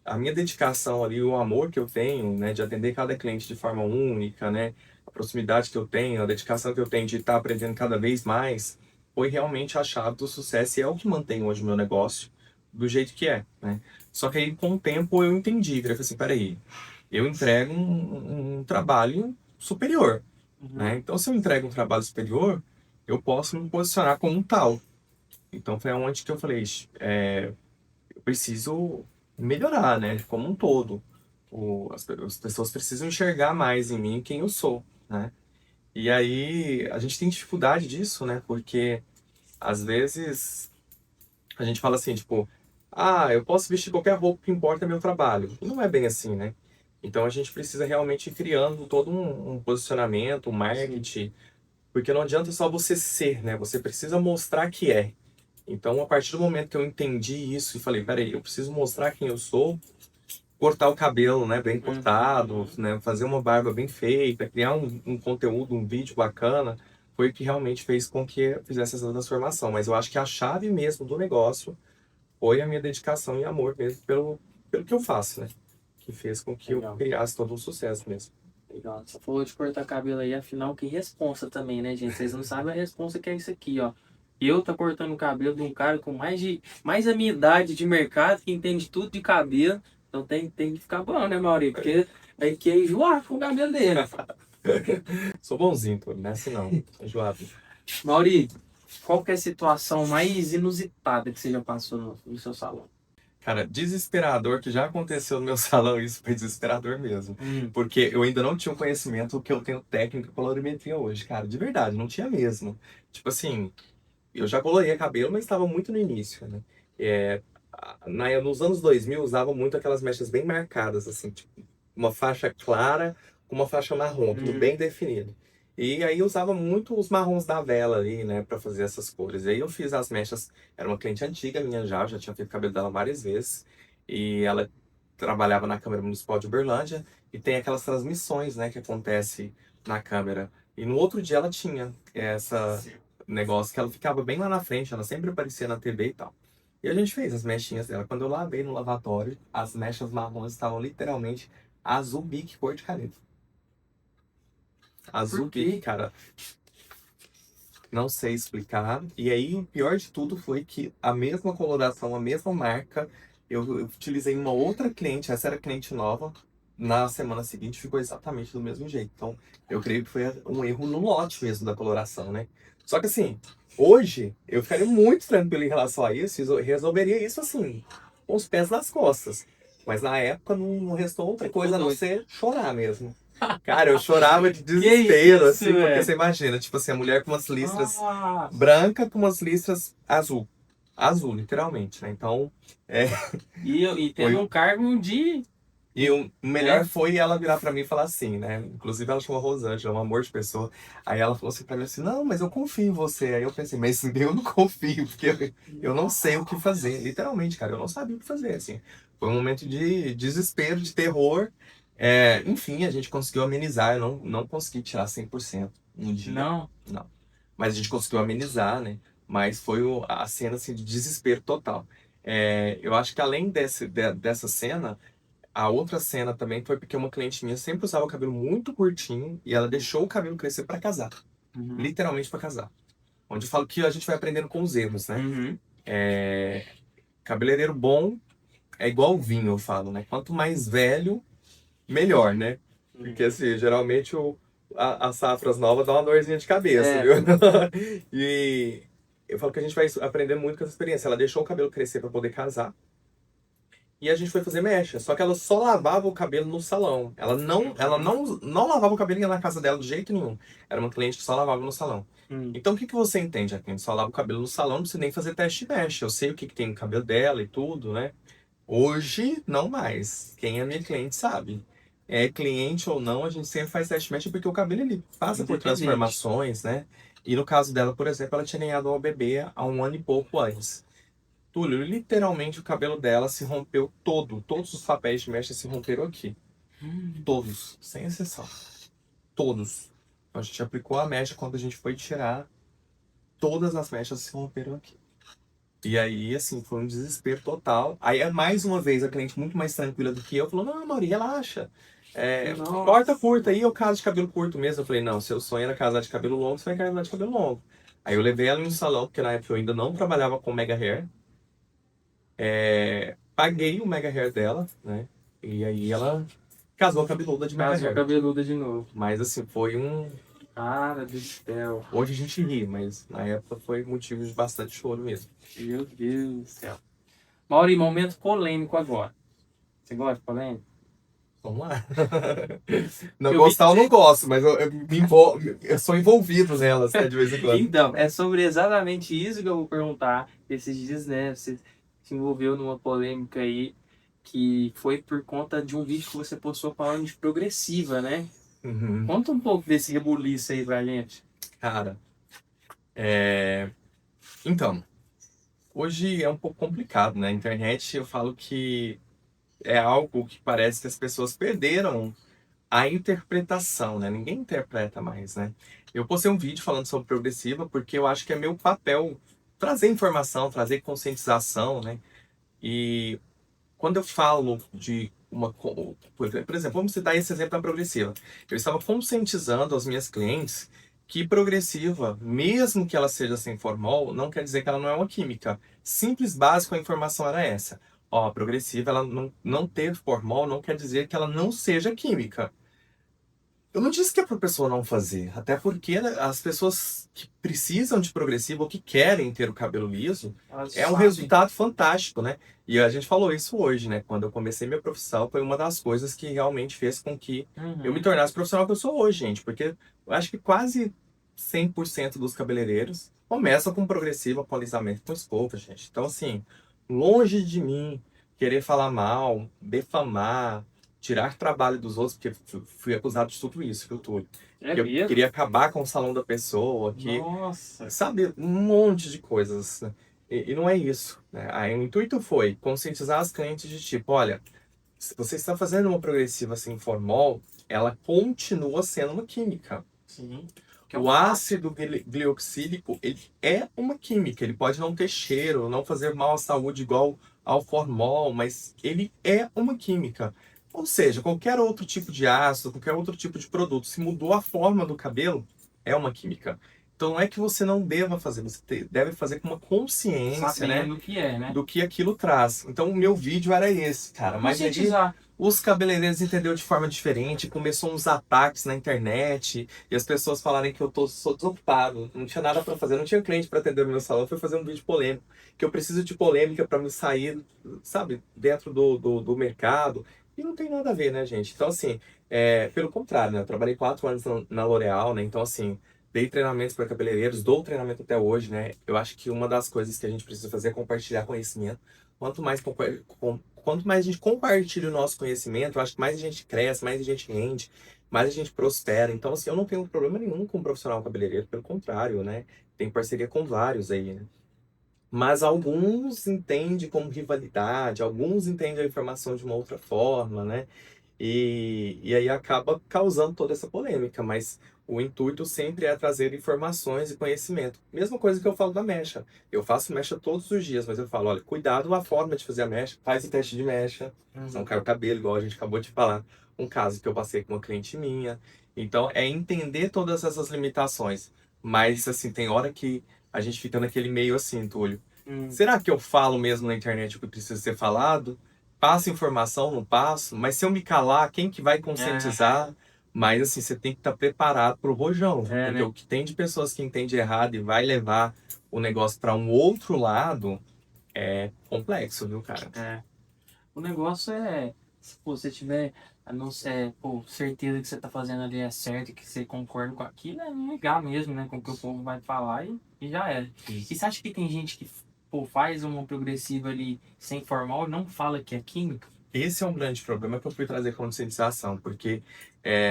S2: a minha dedicação ali, o amor que eu tenho, né? De atender cada cliente de forma única, né? A proximidade que eu tenho, a dedicação que eu tenho de estar aprendendo cada vez mais, foi realmente a chave do sucesso e é o que mantém hoje o meu negócio do jeito que é, né? Só que aí, com o tempo, eu entendi, eu falei assim, peraí, eu entrego um trabalho superior,
S1: Uhum.
S2: né? Então, se eu entrego um trabalho superior, eu posso me posicionar como um tal. Então, foi onde que eu falei, eu preciso melhorar, né? Como um todo. As pessoas precisam enxergar mais em mim quem eu sou, né? E aí, a gente tem dificuldade disso, né? Porque, às vezes, a gente fala assim, tipo, eu posso vestir qualquer roupa que importa é meu trabalho. E não é bem assim, né? Então a gente precisa realmente ir criando todo um posicionamento, um marketing, porque não adianta só você ser, né? Você precisa mostrar que é. Então, a partir do momento que eu entendi isso e falei, peraí, eu preciso mostrar quem eu sou, cortar o cabelo, né, bem cortado,
S1: Uhum.
S2: né, fazer uma barba bem feita, criar um conteúdo, um vídeo bacana, foi o que realmente fez com que eu fizesse essa transformação. Mas eu acho que a chave mesmo do negócio foi a minha dedicação e amor mesmo pelo que eu faço, né? Que fez com que eu
S1: Legal.
S2: criasse todo um sucesso mesmo.
S1: Legal. Você falou de cortar cabelo aí, afinal, que responsa também, né, gente? Vocês não sabem a responsa que é isso aqui, ó. Eu tá cortando o cabelo de um cara com mais a minha idade de mercado, que entende tudo de cabelo. Então tem que ficar bom, né, Mauri? Porque aí que é enjoar com o cabelo dele.
S2: Sou bonzinho, pô, não é assim não. Enjoado.
S1: Mauri, qual que é a situação mais inusitada que você já passou no seu salão?
S2: Cara, desesperador, que já aconteceu no meu salão, isso foi desesperador mesmo.
S1: Hum.
S2: Porque eu ainda não tinha o conhecimento que eu tenho técnica de colorimetria hoje, cara, de verdade, não tinha mesmo. Tipo assim, eu já coloria cabelo, mas estava muito no início, né? É, nos anos 2000 usava muito aquelas mechas bem marcadas, assim, tipo, uma faixa clara com uma faixa marrom, tudo
S1: Hum.
S2: bem definido. E aí eu usava muito os marrons da vela ali, né, para fazer essas cores. E aí eu fiz as mechas, era uma cliente antiga minha já tinha feito cabelo dela várias vezes. E ela trabalhava na Câmara Municipal de Uberlândia e tem aquelas transmissões, né, que acontece na câmera. E no outro dia ela tinha essa negócio que ela ficava bem lá na frente, ela sempre aparecia na TV e tal. E a gente fez as mechinhas dela. Quando eu lavei no lavatório, as mechas marrons estavam literalmente azul bique, cor de caneta. Azul
S1: Por quê?
S2: bique, cara, não sei explicar. E aí, o pior de tudo foi que a mesma coloração, a mesma marca, eu utilizei uma outra cliente, essa era cliente nova, na semana seguinte ficou exatamente do mesmo jeito. Então, eu creio que foi um erro no lote mesmo da coloração, né? Só que assim, hoje eu ficaria muito tranquilo em relação a isso, e resolveria isso assim, com os pés nas costas. Mas na época não restou outra coisa a não ser chorar mesmo. Cara, eu chorava de
S1: Que
S2: desespero,
S1: isso,
S2: assim, porque
S1: velho?
S2: você imagina, tipo assim, a mulher com umas listras
S1: Ah,
S2: branca com umas listras azul. Azul, literalmente, né? Então, é,
S1: e tendo
S2: foi.
S1: um cargo de,
S2: E o melhor
S1: né?
S2: foi ela virar pra mim e falar assim, né? Inclusive ela chama Rosângela, é um amor de pessoa. Aí ela falou assim pra mim assim, não, mas eu confio em você. Aí eu pensei, mas eu não confio, porque eu não sei o que fazer. Literalmente, cara, eu não sabia o que fazer, assim. Foi um momento de desespero, de terror. É, enfim, a gente conseguiu amenizar. Eu não consegui tirar 100% um dia,
S1: Não.
S2: não. Mas a gente conseguiu amenizar, né? Mas foi a cena, assim, de desespero total. É, eu acho que além dessa cena, a outra cena também foi porque uma cliente minha sempre usava o cabelo muito curtinho e ela deixou o cabelo crescer pra casar.
S1: Uhum.
S2: Literalmente pra casar. Onde eu falo que a gente vai aprendendo com os erros, né?
S1: Uhum.
S2: Cabeleireiro bom é igual vinho, eu falo, né? Quanto mais velho, melhor, né? Porque, assim, geralmente as safras novas dão uma dorzinha de cabeça,
S1: É.
S2: viu? E eu falo que a gente vai aprender muito com essa experiência. Ela deixou o cabelo crescer pra poder casar. E a gente foi fazer mecha. Só que ela só lavava o cabelo no salão. Ela não lavava o cabelo na casa dela de jeito nenhum. Era uma cliente que só lavava no salão.
S1: Hum.
S2: Então o que que você entende, a cliente só lava o cabelo no salão, não precisa nem fazer teste de mecha. Eu sei o que que tem no cabelo dela e tudo, né? Hoje, não mais. Quem é minha cliente sabe. É cliente ou não, a gente sempre faz teste de mecha porque o cabelo ele passa por
S1: Independente.
S2: transformações, né? E no caso dela, por exemplo, ela tinha ganhado uma bebê há um ano e pouco antes. Túlio, literalmente o cabelo dela se rompeu todo. Todos os papéis de mecha se romperam aqui.
S1: Hum.
S2: Todos, sem exceção. Todos. A gente aplicou a mecha quando a gente foi tirar. Todas as mechas se romperam aqui. E aí, assim, foi um desespero total. Aí, mais uma vez, a cliente muito mais tranquila do que eu falou: Não, Mauri, relaxa. Corta
S1: Nossa.
S2: curta aí, eu caso de cabelo curto mesmo. Eu falei: Não, seu sonho era casar de cabelo longo, você vai casar de cabelo longo. Aí, eu levei ela no salão, porque na época eu ainda não trabalhava com Mega Hair. Paguei o Mega Hair dela, né? E aí ela casou cabeluda de Mega
S1: Casou
S2: Hair.
S1: cabeluda de novo.
S2: Mas assim, foi um.
S1: Cara do céu.
S2: Hoje a gente ri, mas na época foi motivo de bastante choro mesmo.
S1: Meu Deus do céu. Mauri, momento polêmico agora. Você gosta de polêmica?
S2: Vamos lá. Não
S1: Eu vi.
S2: gostar eu não gosto, mas eu sou envolvido nelas, né, de vez em quando.
S1: Então, é sobre exatamente isso que eu vou perguntar. Esses dias, né? Você se envolveu numa polêmica aí que foi por conta de um vídeo que você postou falando de progressiva, né?
S2: Uhum.
S1: Conta um pouco desse rebuliço aí pra gente.
S2: Cara, então, hoje é um pouco complicado, né? A internet eu falo que é algo que parece que as pessoas perderam a interpretação, né? Ninguém interpreta mais, né? Eu postei um vídeo falando sobre progressiva porque eu acho que é meu papel trazer informação, trazer conscientização, né? E quando eu falo de por exemplo, vamos citar esse exemplo da progressiva. Eu estava conscientizando as minhas clientes que progressiva, mesmo que ela seja sem formol, não quer dizer que ela não é uma química. Simples, básico, a informação era essa. Ó, a progressiva, ela não ter formol não quer dizer que ela não seja química. Eu não disse que é para a pessoa não fazer, até porque né, as pessoas que precisam de progressivo ou que querem ter o cabelo liso,
S1: Elas
S2: é um
S1: sabem.
S2: resultado fantástico, né? E a gente falou isso hoje, né? Quando eu comecei minha profissão, foi uma das coisas que realmente fez com que eu me
S1: Uhum.
S2: tornasse o profissional que eu sou hoje, gente. Porque eu acho que quase 100% dos cabeleireiros começam com progressivo, com alisamento, com escova, gente. Então, assim, longe de mim querer falar mal, defamar, tirar trabalho dos outros, porque fui acusado de tudo isso, viu, Túlio?
S1: É
S2: Que eu
S1: mesmo?
S2: queria acabar com o salão da pessoa, que,
S1: Nossa.
S2: sabe, um monte de coisas, né? E não é isso, né? Aí o intuito foi conscientizar as clientes de tipo, olha, se você está fazendo uma progressiva assim formol, ela continua sendo uma química.
S1: Sim. Que é um
S2: O
S1: fato.
S2: ácido glicoxílico, ele é uma química. Ele pode não ter cheiro, não fazer mal à saúde igual ao formol, mas ele é uma química. Ou seja, qualquer outro tipo de ácido, qualquer outro tipo de produto, se mudou a forma do cabelo, é uma química. Então não é que você não deva fazer, você deve fazer com uma consciência, né?
S1: Sabendo o que é, né?
S2: Do que aquilo traz. Então o meu vídeo era esse, cara. Mas aí
S1: Conscientizar.
S2: os cabeleireiros entenderam de forma diferente, começou uns ataques na internet, e as pessoas falarem que sou desocupado, não tinha nada pra fazer, não tinha cliente pra atender no meu salão, fui fazer um vídeo polêmico, que eu preciso de polêmica pra me sair, sabe, dentro do mercado. E não tem nada a ver, né, gente? Então, assim, pelo contrário, né? Eu trabalhei 4 anos na L'Oréal, né? Então, assim, dei treinamentos para cabeleireiros, dou treinamento até hoje, né? Eu acho que uma das coisas que a gente precisa fazer é compartilhar conhecimento. Quanto mais a gente compartilha o nosso conhecimento, eu acho que mais a gente cresce, mais a gente rende, mais a gente prospera. Então, assim, eu não tenho problema nenhum com um profissional cabeleireiro, pelo contrário, né? Tem parceria com vários aí, né? Mas alguns entendem como rivalidade, alguns entendem a informação de uma outra forma, né? E aí acaba causando toda essa polêmica, mas o intuito sempre é trazer informações e conhecimento. Mesma coisa que eu falo da mecha. Eu faço mecha todos os dias, mas eu falo, olha, cuidado com a forma de fazer a mecha, faz o teste de mecha, não cai o cabelo, igual a gente acabou de falar. Um caso que eu passei com uma cliente minha. Então, é entender todas essas limitações. Mas, assim, tem hora que a gente fica naquele meio assim, Túlio. Será que eu falo mesmo na internet o que precisa ser falado? Passo informação, não passo, mas se eu me calar, quem que vai conscientizar? Mas assim, você tem que estar preparado para o rojão, porque
S1: né?
S2: o que tem de pessoas que entende errado e vai levar o negócio para um outro lado é complexo, viu, cara?
S1: É. O negócio é, se você tiver a não ser, pô, certeza que você tá fazendo ali é certo, que você concorda com aquilo, é ligar mesmo, né, com o que o povo vai falar e já era. E você acha que tem gente que, pô, faz uma progressiva ali sem formal e não fala que é química?
S2: Esse é um grande problema que eu fui trazer conscientização, porque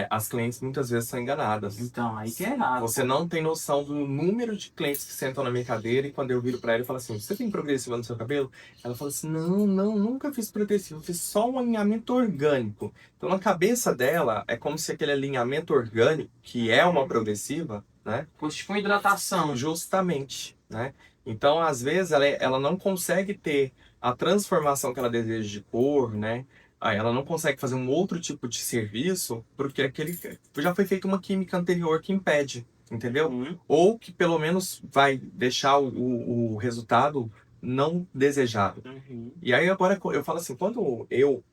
S2: as clientes muitas vezes são enganadas.
S1: Então, aí que é errado.
S2: Você não tem noção do número de clientes que sentam na minha cadeira e quando eu viro pra ela e falo assim, você tem progressiva no seu cabelo? Ela fala assim, não, nunca fiz progressiva, fiz só um alinhamento orgânico. Então na cabeça dela é como se aquele alinhamento orgânico, que é uma progressiva, né?
S1: Fosse tipo uma hidratação.
S2: Justamente, né? Então às vezes ela não consegue ter a transformação que ela deseja de cor, né? Aí ela não consegue fazer um outro tipo de serviço porque aquele já foi feita uma química anterior que impede, entendeu? Ou que pelo menos vai deixar o resultado não desejado. E aí agora eu falo assim, quando eu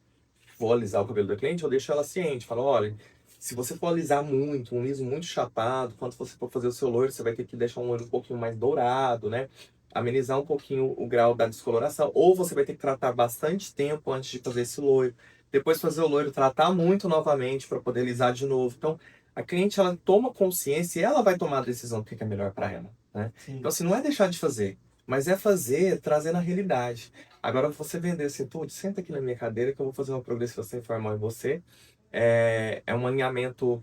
S2: vou alisar o cabelo da cliente, eu deixo ela ciente, falo, olha, se você for alisar muito, um liso muito chapado, quando você for fazer o seu loiro, você vai ter que deixar um olho um pouquinho mais dourado, né? Amenizar um pouquinho o grau da descoloração, ou você vai ter que tratar bastante tempo antes de fazer esse loiro. Depois fazer o loiro, tratar muito novamente para poder alisar de novo. Então, a cliente, ela toma consciência e ela vai tomar a decisão do que é melhor para ela, né? Então, assim, não é deixar de fazer, mas é fazer trazendo a realidade. Agora, você vender assim, tudo, senta aqui na minha cadeira que eu vou fazer uma progressiva sem formal em você. É um alinhamento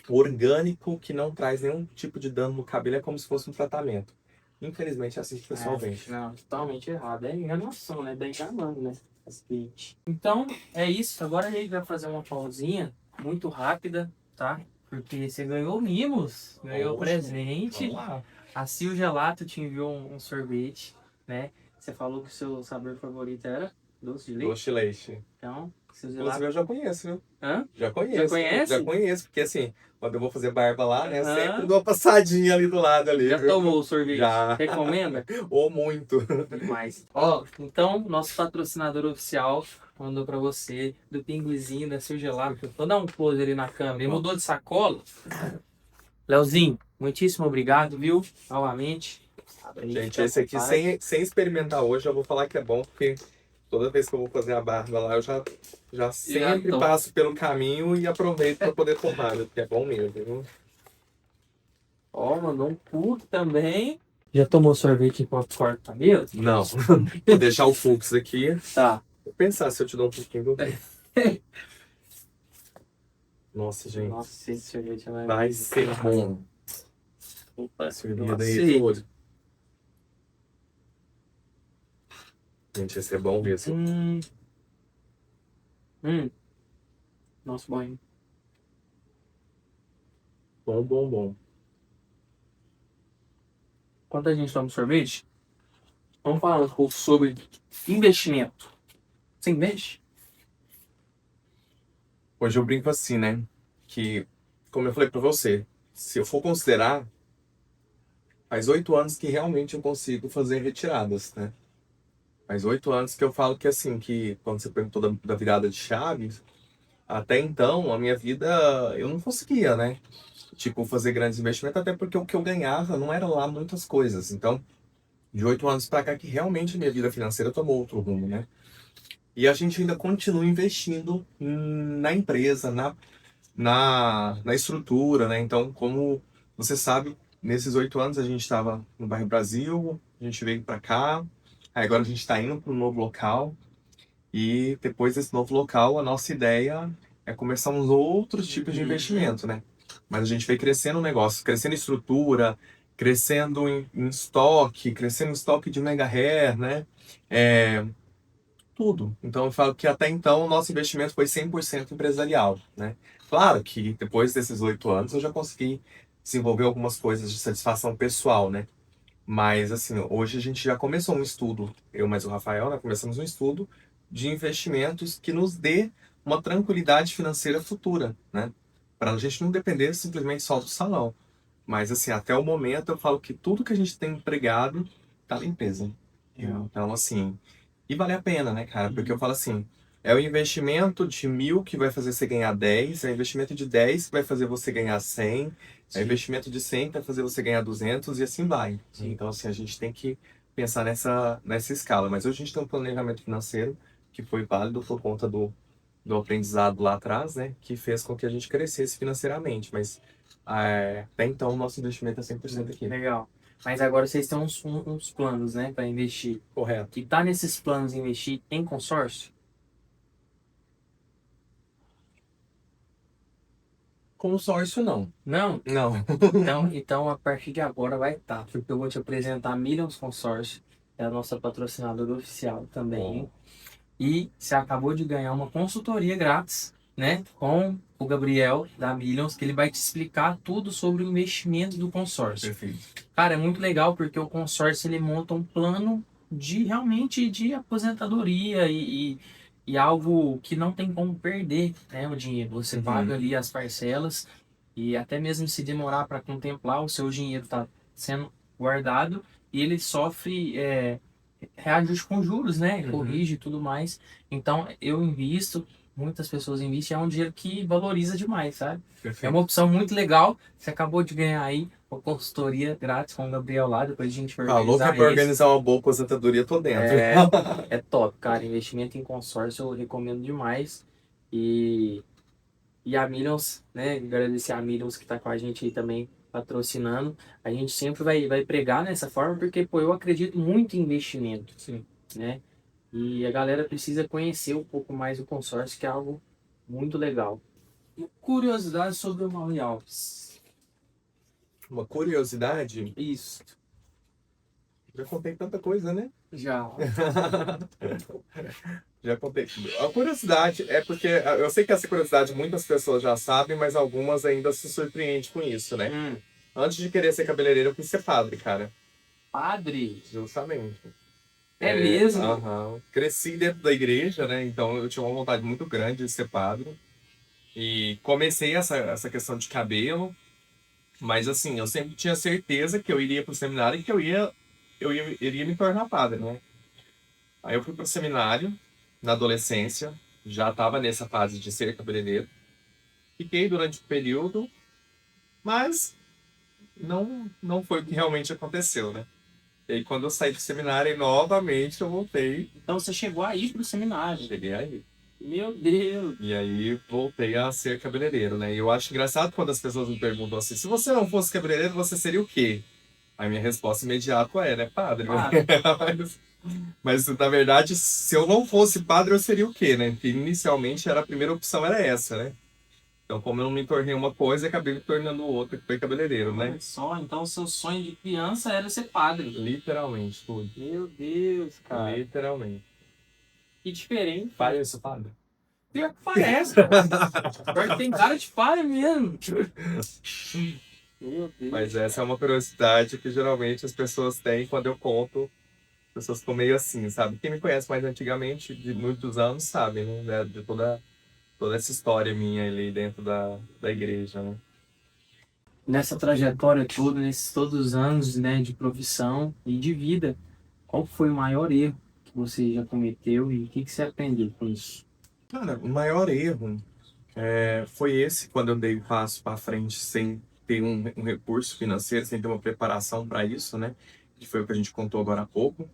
S2: orgânico que não traz nenhum tipo de dano no cabelo, é como se fosse um tratamento. Infelizmente é assim que o pessoal vende.
S1: Não, totalmente errado. É enganação, né? Da enganando, né? As clientes. Então, é isso. Agora a gente vai fazer uma pausinha muito rápida, tá? Porque você ganhou mimos, ganhou presente.
S2: Vamos lá.
S1: A Sil Gelato te enviou um sorvete, né? Você falou que o seu sabor favorito era doce de leite.
S2: Doce de leite.
S1: Então, Sil
S2: Inclusive
S1: Gelato.
S2: eu já conheço, viu?
S1: Hã?
S2: Já conheço.
S1: Já conhece?
S2: Já conheço, porque assim, quando eu vou fazer barba lá, né, eu
S1: Aham.
S2: sempre dou uma passadinha ali do lado ali,
S1: Já
S2: viu?
S1: tomou o sorvete?
S2: Já.
S1: Recomenda?
S2: Ou muito.
S1: Demais. Ó, então, nosso patrocinador oficial mandou pra você do pinguizinho da Sil Gelato. Vou dar um close ali na câmera. Ele mudou de sacola. Leozinho, muitíssimo obrigado, viu? Novamente.
S2: Gente, esse aqui, sem experimentar hoje, eu vou falar que é bom, porque toda vez que eu vou fazer a barba lá, eu já sempre
S1: tô.
S2: passo pelo caminho e aproveito para poder tomar, viu? Porque é bom mesmo, viu?
S1: Ó, mandou um cookie também. Já tomou sorvete em popcorn cabelo?
S2: Não, vou deixar o fluxo aqui.
S1: Tá.
S2: Vou pensar se eu te dou um pouquinho do... Nossa, gente.
S1: Nossa, esse sorvete
S2: Vai ser bom.
S1: Opa,
S2: Servida aí tudo. Gente, esse é bom mesmo.
S1: Nossa, bom, hein?
S2: Bom.
S1: Enquanto a gente toma sorvete, vamos falar um pouco sobre investimento. Você investe?
S2: Hoje eu brinco assim, né? Que, como eu falei pra você, se eu for considerar, Faz 8 anos que realmente eu consigo fazer retiradas, né? Faz 8 anos que eu falo que assim, que quando você perguntou da virada de chave, até então a minha vida eu não conseguia, né? Tipo, fazer grandes investimentos, até porque o que eu ganhava não era lá muitas coisas. Então, de 8 anos pra cá que realmente a minha vida financeira tomou outro rumo, né? E a gente ainda continua investindo na empresa, na estrutura, né? Então, como você sabe, nesses 8 anos a gente estava no bairro Brasil, a gente veio para cá, aí agora a gente está indo para um novo local, e depois desse novo local, a nossa ideia é começar uns outros tipos de investimento, né? Mas a gente veio crescendo o negócio, crescendo em estrutura, crescendo em estoque, crescendo em estoque de mega hair, né? É, tudo. Então eu falo que até então o nosso investimento foi 100% empresarial, né? Claro que depois desses 8 anos eu já consegui desenvolver algumas coisas de satisfação pessoal, né? Mas assim, hoje a gente já começou um estudo, eu mais o Rafael, né? Começamos um estudo de investimentos que nos dê uma tranquilidade financeira futura, né? Para a gente não depender simplesmente só do salão. Mas assim, até o momento eu falo que tudo que a gente tem empregado tá na empresa. Então, assim, e vale a pena, né, cara? Porque eu falo assim, é o investimento de 1.000 que vai fazer você ganhar 10, é o investimento de 10 que vai fazer você ganhar 100, é o
S1: Sim.
S2: investimento de 100 que vai fazer você ganhar 200 e assim vai.
S1: Sim.
S2: Então, assim, a gente tem que pensar nessa escala. Mas hoje a gente tem um planejamento financeiro que foi válido por conta do aprendizado lá atrás, né? Que fez com que a gente crescesse financeiramente. Mas até então o nosso investimento é 100% aqui.
S1: Legal. Mas agora vocês têm uns planos, né, para investir.
S2: Correto.
S1: E tá nesses planos investir em consórcio?
S2: Consórcio não.
S1: Não?
S2: Não.
S1: Então a partir de agora vai estar, porque eu vou te apresentar a Millions Consórcio, é a nossa patrocinadora oficial também. E você acabou de ganhar uma consultoria grátis, né, com o Gabriel da Millions, que ele vai te explicar tudo sobre o investimento do consórcio.
S2: Perfeito.
S1: Cara, é muito legal porque o consórcio ele monta um plano de realmente de aposentadoria e algo que não tem como perder, né, o dinheiro. Você paga ali as parcelas e até mesmo se demorar para contemplar, o seu dinheiro está sendo guardado e ele sofre reajuste com juros, né? Corrige e tudo mais. Então eu invisto, muitas pessoas investem, é um dinheiro que valoriza demais, sabe? É
S2: Perfeito.
S1: uma opção muito legal. Você acabou de ganhar aí uma consultoria grátis com o Gabriel lá, depois a gente vai
S2: Falou que é
S1: organizar
S2: pra
S1: esse.
S2: organizar uma boa aposentadoria, tô dentro.
S1: É top, cara. Investimento em consórcio eu recomendo demais. E, e a Millions, né? Agradecer a Millions que tá com a gente aí também patrocinando. A gente sempre vai pregar nessa forma porque, pô, eu acredito muito em investimento,
S2: Sim.
S1: né? E a galera precisa conhecer um pouco mais o consórcio, que é algo muito legal. E curiosidade sobre o Maui Alves.
S2: Uma curiosidade,
S1: Isso,
S2: já contei tanta coisa, né?
S1: já.
S2: Já contei. A curiosidade é porque eu sei que essa curiosidade muitas pessoas já sabem, mas algumas ainda se surpreendem com isso, né? Antes de querer ser cabeleireiro, eu quis ser padre, cara.
S1: Padre?
S2: Justamente.
S1: É mesmo?
S2: Aham. Cresci dentro da igreja, né? Então eu tinha uma vontade muito grande de ser padre. E comecei essa questão de cabelo, mas assim, eu sempre tinha certeza que eu iria pro seminário e que iria me tornar padre, né? Aí eu fui pro seminário na adolescência, já estava nessa fase de ser cabeleireiro. Fiquei durante o período, mas não foi o que realmente aconteceu, né? E aí quando eu saí do seminário, novamente eu voltei.
S1: Então você chegou aí pro seminário.
S2: Cheguei aí.
S1: Meu Deus.
S2: E aí voltei a ser cabeleireiro, né? E eu acho engraçado quando as pessoas me perguntam assim, se você não fosse cabeleireiro, você seria o quê? A minha resposta imediata é, né? Padre.
S1: Padre.
S2: Mas, na verdade, se eu não fosse padre, eu seria o quê, né? Porque inicialmente a primeira opção era essa, né? Então, como eu não me tornei uma coisa, acabei me tornando outra, que foi cabeleireiro, né?
S1: Olha só, então o seu sonho de criança era ser padre.
S2: Literalmente, tudo.
S1: Meu Deus, cara.
S2: Literalmente.
S1: Que diferente.
S2: Parece padre?
S1: Pior que parece. Pior que tem cara de padre mesmo. Meu Deus.
S2: Mas essa é uma curiosidade que geralmente as pessoas têm quando eu conto. As pessoas ficam meio assim, sabe? Quem me conhece mais antigamente, de muitos anos, sabe, né? De toda essa história minha ali dentro da igreja, né?
S1: Nessa trajetória toda, nesses todos os anos, né, de profissão e de vida, qual foi o maior erro que você já cometeu e o que você aprendeu com isso?
S2: Cara, o maior erro foi esse, quando eu dei o passo para frente sem ter um recurso financeiro, sem ter uma preparação para isso, né? Que foi o que a gente contou agora há pouco.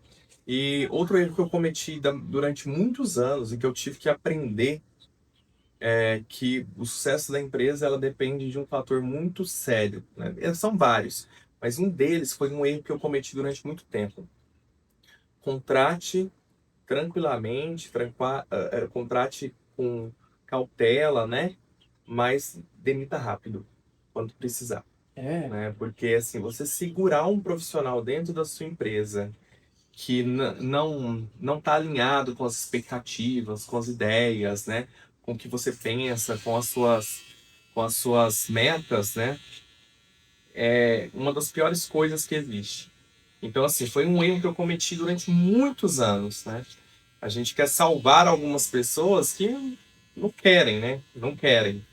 S2: E outro erro que eu cometi durante muitos anos e que eu tive que aprender é que o sucesso da empresa ela depende de um fator muito sério, né? São vários, mas um deles foi um erro que eu cometi durante muito tempo. Contrate tranquilamente, contrate com cautela, né? Mas demita rápido, quando precisar,
S1: É.
S2: né? Porque, assim, você segurar um profissional dentro da sua empresa que não está alinhado com as expectativas, com as ideias, né? Com o que você pensa, com as suas metas, né? É uma das piores coisas que existe. Então, assim, foi um erro que eu cometi durante muitos anos, né? A gente quer salvar algumas pessoas que não querem, né? Não querem.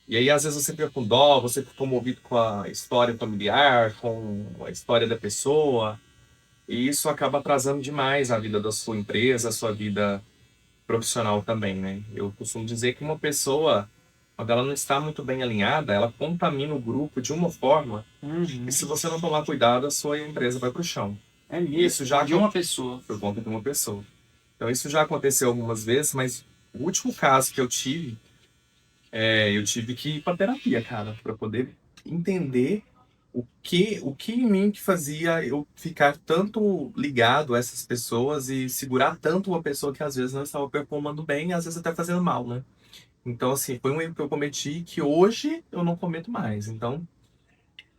S2: E aí, às vezes, você fica com dó, você fica comovido com a história familiar, com a história da pessoa, e isso acaba atrasando demais a vida da sua empresa, a sua vida profissional também, né? Eu costumo dizer que uma pessoa, quando ela não está muito bem alinhada, ela contamina o grupo de uma forma, e se você não tomar cuidado, a sua empresa vai para o chão.
S1: É
S2: Isso
S1: mesmo,
S2: já
S1: de uma pessoa.
S2: por conta de uma pessoa. Então, isso já aconteceu algumas vezes, mas o último caso que eu tive que ir para terapia, cara, para poder entender o que em mim que fazia eu ficar tanto ligado a essas pessoas e segurar tanto uma pessoa que às vezes não estava performando bem e às vezes até fazendo mal, né? Então, assim, foi um erro que eu cometi que hoje eu não cometo mais. Então,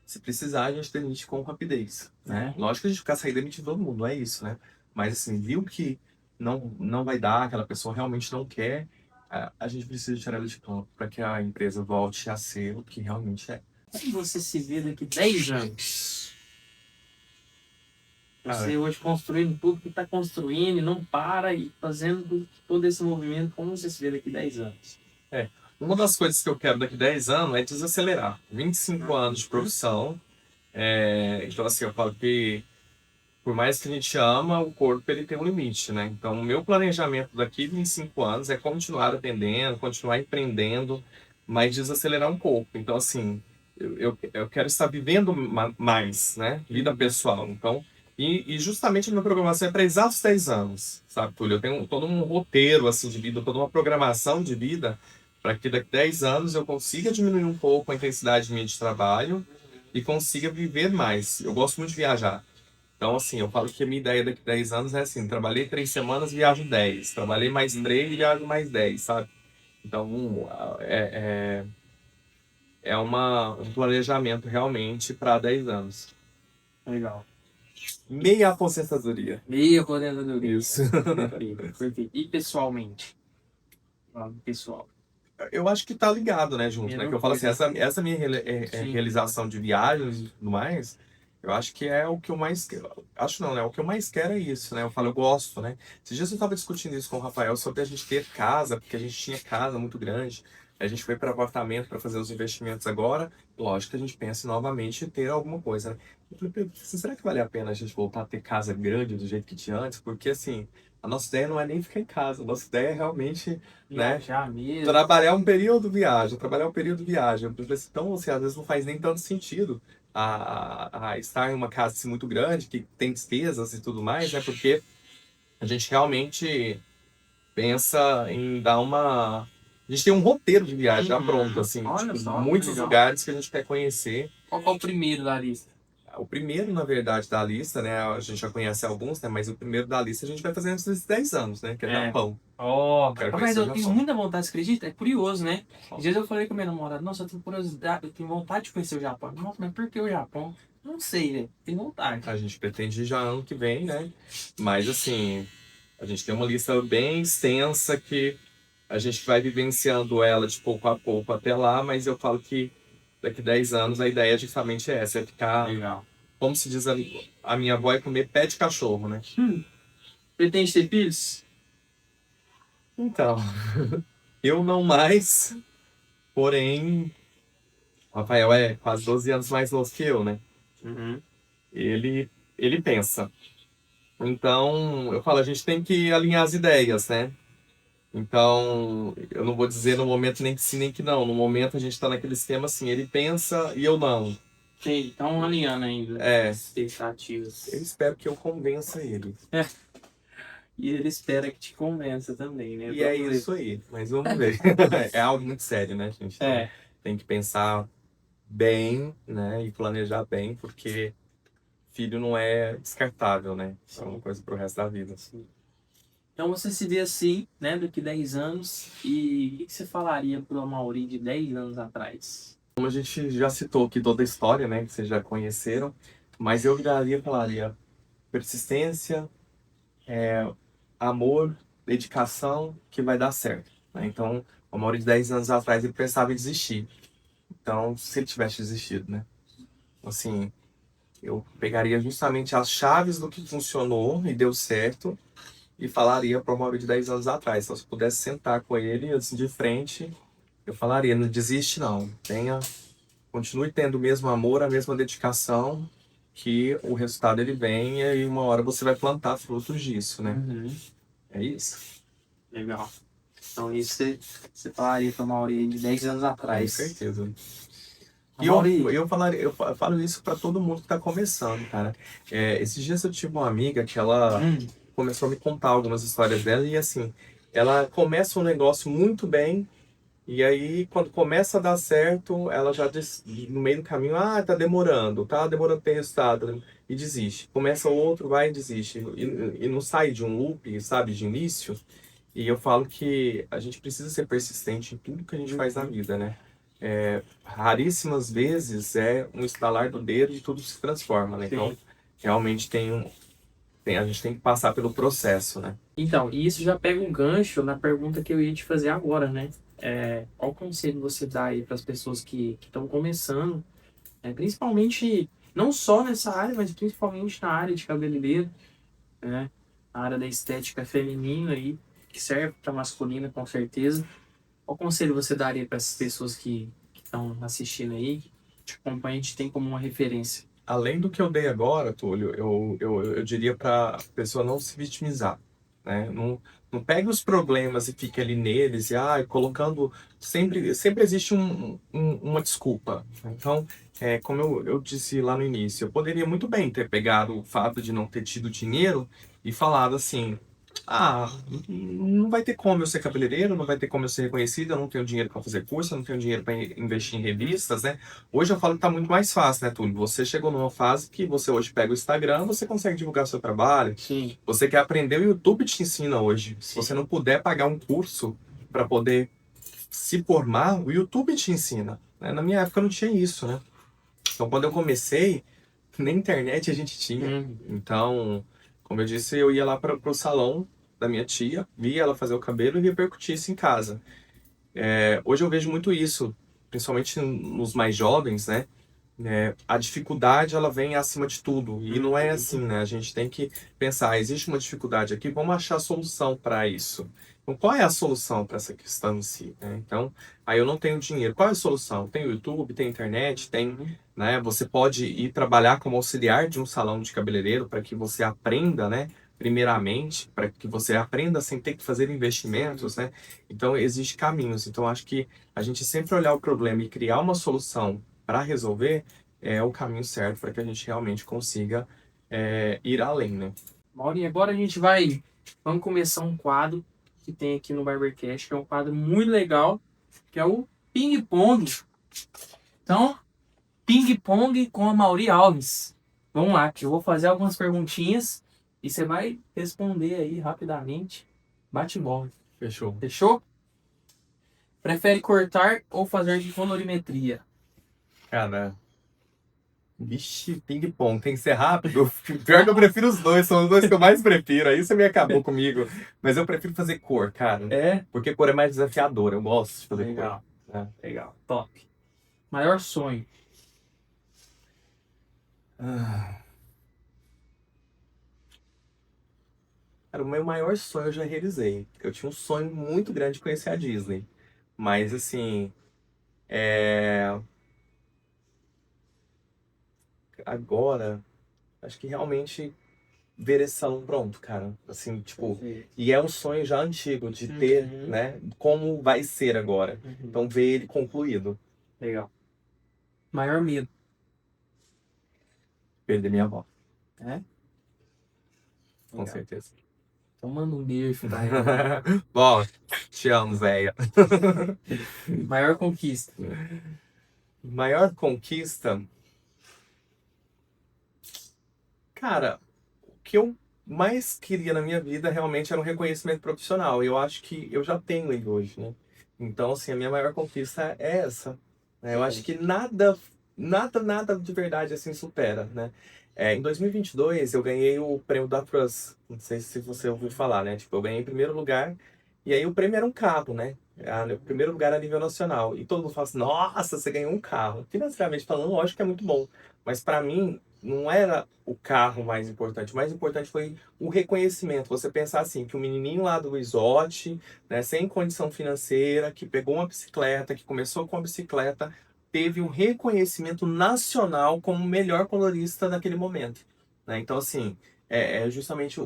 S2: se precisar, a gente demite com rapidez, né? Lógico que a gente ficar sair demitindo todo mundo, não é isso, né? Mas, assim, viu que não vai dar, aquela pessoa realmente não quer, a gente precisa tirar ela de campo para que a empresa volte a ser o que realmente é.
S1: Como você se vê daqui 10 anos?
S2: Cara,
S1: Você hoje construindo tudo que está construindo e não para e fazendo todo esse movimento, como você se vê daqui 10 anos?
S2: É. Uma das coisas que eu quero daqui 10 anos é desacelerar. 25 anos de profissão. Então, assim, eu falo que por mais que a gente ama, o corpo ele tem um limite, né? Então, o meu planejamento daqui 25 anos é continuar atendendo, continuar empreendendo, mas desacelerar um pouco. Então, assim, eu quero estar vivendo mais, né? Vida pessoal. Então, e justamente a minha programação é para exatos 10 anos, sabe, Túlio? Eu tenho todo um roteiro, assim, de vida, toda uma programação de vida para que daqui 10 anos eu consiga diminuir um pouco a intensidade minha de trabalho e consiga viver mais. Eu gosto muito de viajar. Então, assim, eu falo que a minha ideia daqui a 10 anos é assim, trabalhei 3 semanas, viajo 10. Trabalhei mais 3, viajo mais 10, sabe? Então, um planejamento realmente para 10 anos.
S1: Legal.
S2: Meia aposentadoria.
S1: Meia aposentadoria.
S2: Isso.
S1: Perfeito, perfeito. E pessoalmente? Lado pessoal.
S2: Eu acho que tá ligado, né, junto, né?
S1: Mesma
S2: Que eu falo assim,
S1: coisa.
S2: essa minha
S1: Sim.
S2: realização de viagens e tudo mais, eu acho que é o que eu mais quero. Acho não, né? O que eu mais quero é isso, né? Eu falo, eu gosto, né? Esses dias eu tava discutindo isso com o Rafael sobre a gente ter casa, porque a gente tinha casa muito grande. A gente foi para apartamento para fazer os investimentos agora. Lógico que a gente pensa novamente em ter alguma coisa, né? Eu falei, "Pedro, será que vale a pena a gente voltar a ter casa grande do jeito que tinha antes? Porque, assim, a nossa ideia não é nem ficar em casa, a nossa ideia é realmente, né?
S1: Viajar mesmo.
S2: Trabalhar um período viagem. Eu falei assim, então, assim, às vezes não faz nem tanto sentido a estar em uma casa assim, muito grande, que tem despesas e tudo mais, né? Porque a gente realmente pensa em dar uma. A gente tem um roteiro de viagem já pronto, assim,
S1: Olha
S2: tipo,
S1: só, que
S2: muitos
S1: legal.
S2: lugares que a gente quer conhecer.
S1: Qual que é o primeiro da lista?
S2: O primeiro, na verdade, da lista, né? A gente já conhece alguns, né? Mas o primeiro da lista a gente vai fazer nesses 10 anos, né? Que é Japão.
S1: Ó,
S2: Quero
S1: rapaz,
S2: conhecer o
S1: eu tenho
S2: Japão.
S1: muita vontade, você acredita? É curioso, né? Às vezes eu falei com a minha namorada, nossa, eu tenho curiosidade, eu tenho vontade de conhecer o Japão. Nossa, mas por que o Japão? Não sei, né? Tenho vontade.
S2: A gente pretende ir já ano que vem, né? Mas assim, a gente tem uma lista bem extensa que a gente vai vivenciando ela de pouco a pouco até lá, mas eu falo que daqui 10 anos a ideia justamente é essa, é ficar,
S1: Legal.
S2: como se diz a minha avó, é comer pé de cachorro, né?
S1: Pretende ter filhos?
S2: Então, eu não mais, porém, O Rafael é quase 12 anos mais novo que eu, né?
S1: Uhum.
S2: Ele pensa. Então, eu falo, a gente tem que alinhar as ideias, né? Então, eu não vou dizer no momento nem que sim, nem que não. No momento a gente tá naquele esquema assim, ele pensa e eu não.
S1: Sim, estão alinhando ainda
S2: É,
S1: as
S2: eu
S1: expectativas.
S2: espero que eu convença ele.
S1: É, e ele espera que te convença também, né?
S2: E é
S1: Vamos ver.
S2: isso aí, mas vamos ver. É algo muito sério, né, gente? Então,
S1: É.
S2: tem que pensar bem, né, e planejar bem, porque filho não é descartável, né? Isso é uma
S1: Sim,
S2: coisa pro resto da vida.
S1: sim. Então você se vê assim, né, daqui 10 anos, e o que você falaria pro Amaury de 10 anos atrás?
S2: Como a gente já citou aqui toda a história, né, que vocês já conheceram, mas eu viraria, falaria persistência, amor, dedicação, que vai dar certo, né? Então, o Mauro de 10 anos atrás ele pensava em desistir. Então, se ele tivesse desistido, né? Assim, eu pegaria justamente as chaves do que funcionou e deu certo e falaria para o Mauro de 10 anos atrás. Então, se eu pudesse sentar com ele, assim, de frente, eu falaria, não desiste não. Continue tendo o mesmo amor, a mesma dedicação, que o resultado ele vem e uma hora você vai plantar frutos disso, né?
S1: Uhum.
S2: É isso.
S1: Legal. Então isso você falaria pro Amaury de 10 anos
S2: Com
S1: atrás.
S2: certeza. E
S1: Amaury,
S2: eu falo isso para todo mundo que tá começando, cara. Esses dias eu tive uma amiga que ela começou a me contar algumas histórias dela e assim, ela começa um negócio muito bem e aí quando começa a dar certo, ela já no meio do caminho, tá demorando ter resultado e desiste. Começa outro, vai e desiste e não sai de um loop, sabe, de início. E eu falo que a gente precisa ser persistente em tudo que a gente faz na vida, né? Raríssimas vezes é um estalar do dedo e tudo se transforma, né? Então,
S1: sim.
S2: realmente a gente tem que passar pelo processo, né?
S1: Então, e isso já pega um gancho na pergunta que eu ia te fazer agora, né? Qual conselho você dá aí para as pessoas que estão começando, principalmente, não só nessa área, mas principalmente na área de cabeleireiro, né? A área da estética feminina aí, que serve para masculina com certeza. Qual conselho você daria para essas pessoas que estão assistindo aí, que te acompanham, e te tem como uma referência?
S2: Além do que eu dei agora, Túlio, eu diria para a pessoa não se vitimizar, né? Não pegue os problemas e fique ali neles e colocando sempre existe uma desculpa. Então, como eu disse lá no início, eu poderia muito bem ter pegado o fato de não ter tido dinheiro e falado assim, ah, não vai ter como eu ser cabeleireiro, não vai ter como eu ser reconhecido, eu não tenho dinheiro para fazer curso, eu não tenho dinheiro para investir em revistas, né? Hoje eu falo que tá muito mais fácil, né, Túlio? Você chegou numa fase que você hoje pega o Instagram, você consegue divulgar seu trabalho.
S1: Sim,
S2: Você quer aprender, o YouTube te ensina hoje. Se você
S1: sim.
S2: não puder pagar um curso para poder se formar, o YouTube te ensina, né? Na minha época não tinha isso, né? Então quando eu comecei, nem internet a gente tinha.
S1: Uhum.
S2: Então, como eu disse, eu ia lá para o salão da minha tia, via ela fazer o cabelo e repercutia isso em casa. Hoje eu vejo muito isso, principalmente nos mais jovens, né? A dificuldade ela vem acima de tudo e não é assim,
S1: Uhum.
S2: né? A gente tem que pensar, existe uma dificuldade aqui, vamos achar a solução para isso. Então, qual é a solução para essa questão em si, né? Então, aí eu não tenho dinheiro. Qual é a solução? Tem o YouTube, tem a internet, tem, né? Você pode ir trabalhar como auxiliar de um salão de cabeleireiro para que você aprenda, né? Primeiramente, para que você aprenda sem ter que fazer investimentos, né? Então, existem caminhos. Então, acho que a gente sempre olhar o problema e criar uma solução para resolver é o caminho certo para que a gente realmente consiga ir além, né?
S1: Mauri, agora vamos começar um quadro que tem aqui no Barbercast, que é um quadro muito legal, que é o Ping Pong. Então, Ping Pong com a Mauri Alves. Vamos lá, que eu vou fazer algumas perguntinhas e você vai responder aí rapidamente. Bate bola.
S2: Fechou.
S1: Fechou? Prefere cortar ou fazer de colorimetria?
S2: Cara, vixe, ping-pong, tem que ser rápido. Pior que eu prefiro os dois, são os dois que eu mais prefiro. Aí você me acabou comigo. Mas eu prefiro fazer cor, cara.
S1: É?
S2: Porque cor é mais desafiador, eu gosto de fazer
S1: Legal,
S2: cor. Né?
S1: legal, top. Maior sonho?
S2: Ah, cara, o meu maior sonho eu já realizei. Eu tinha um sonho muito grande de conhecer a Disney. Mas assim, agora, acho que realmente ver esse salão pronto, cara. Assim, tipo,
S1: Perfeito.
S2: e é um sonho já antigo de ter,
S1: Uhum.
S2: né? Como vai ser agora.
S1: Uhum.
S2: Então, ver ele concluído.
S1: Legal. Maior medo,
S2: Perder minha avó,
S1: né?
S2: com
S1: Legal.
S2: certeza.
S1: Então manda um beijo pra ela.
S2: Bom, te amo, véia.
S1: Maior conquista.
S2: Maior conquista, cara, o que eu mais queria na minha vida realmente era um reconhecimento profissional. E eu acho que eu já tenho ele hoje, né? Então, assim, a minha maior conquista é essa, né? Eu acho que nada de verdade assim supera, né? Em 2022 eu ganhei o prêmio da Trust. Não sei se você ouviu falar, né? Tipo, eu ganhei em primeiro lugar e aí o prêmio era um carro, né? O primeiro lugar a nível nacional. E todo mundo fala assim, nossa, você ganhou um carro. Financeiramente falando, lógico que é muito bom. Mas para mim, não era o carro mais importante. O mais importante foi o reconhecimento. Você pensar assim, que o menininho lá do resort, né, sem condição financeira, que pegou uma bicicleta, que começou com a bicicleta, teve um reconhecimento nacional como o melhor colorista naquele momento, né? Então, assim, justamente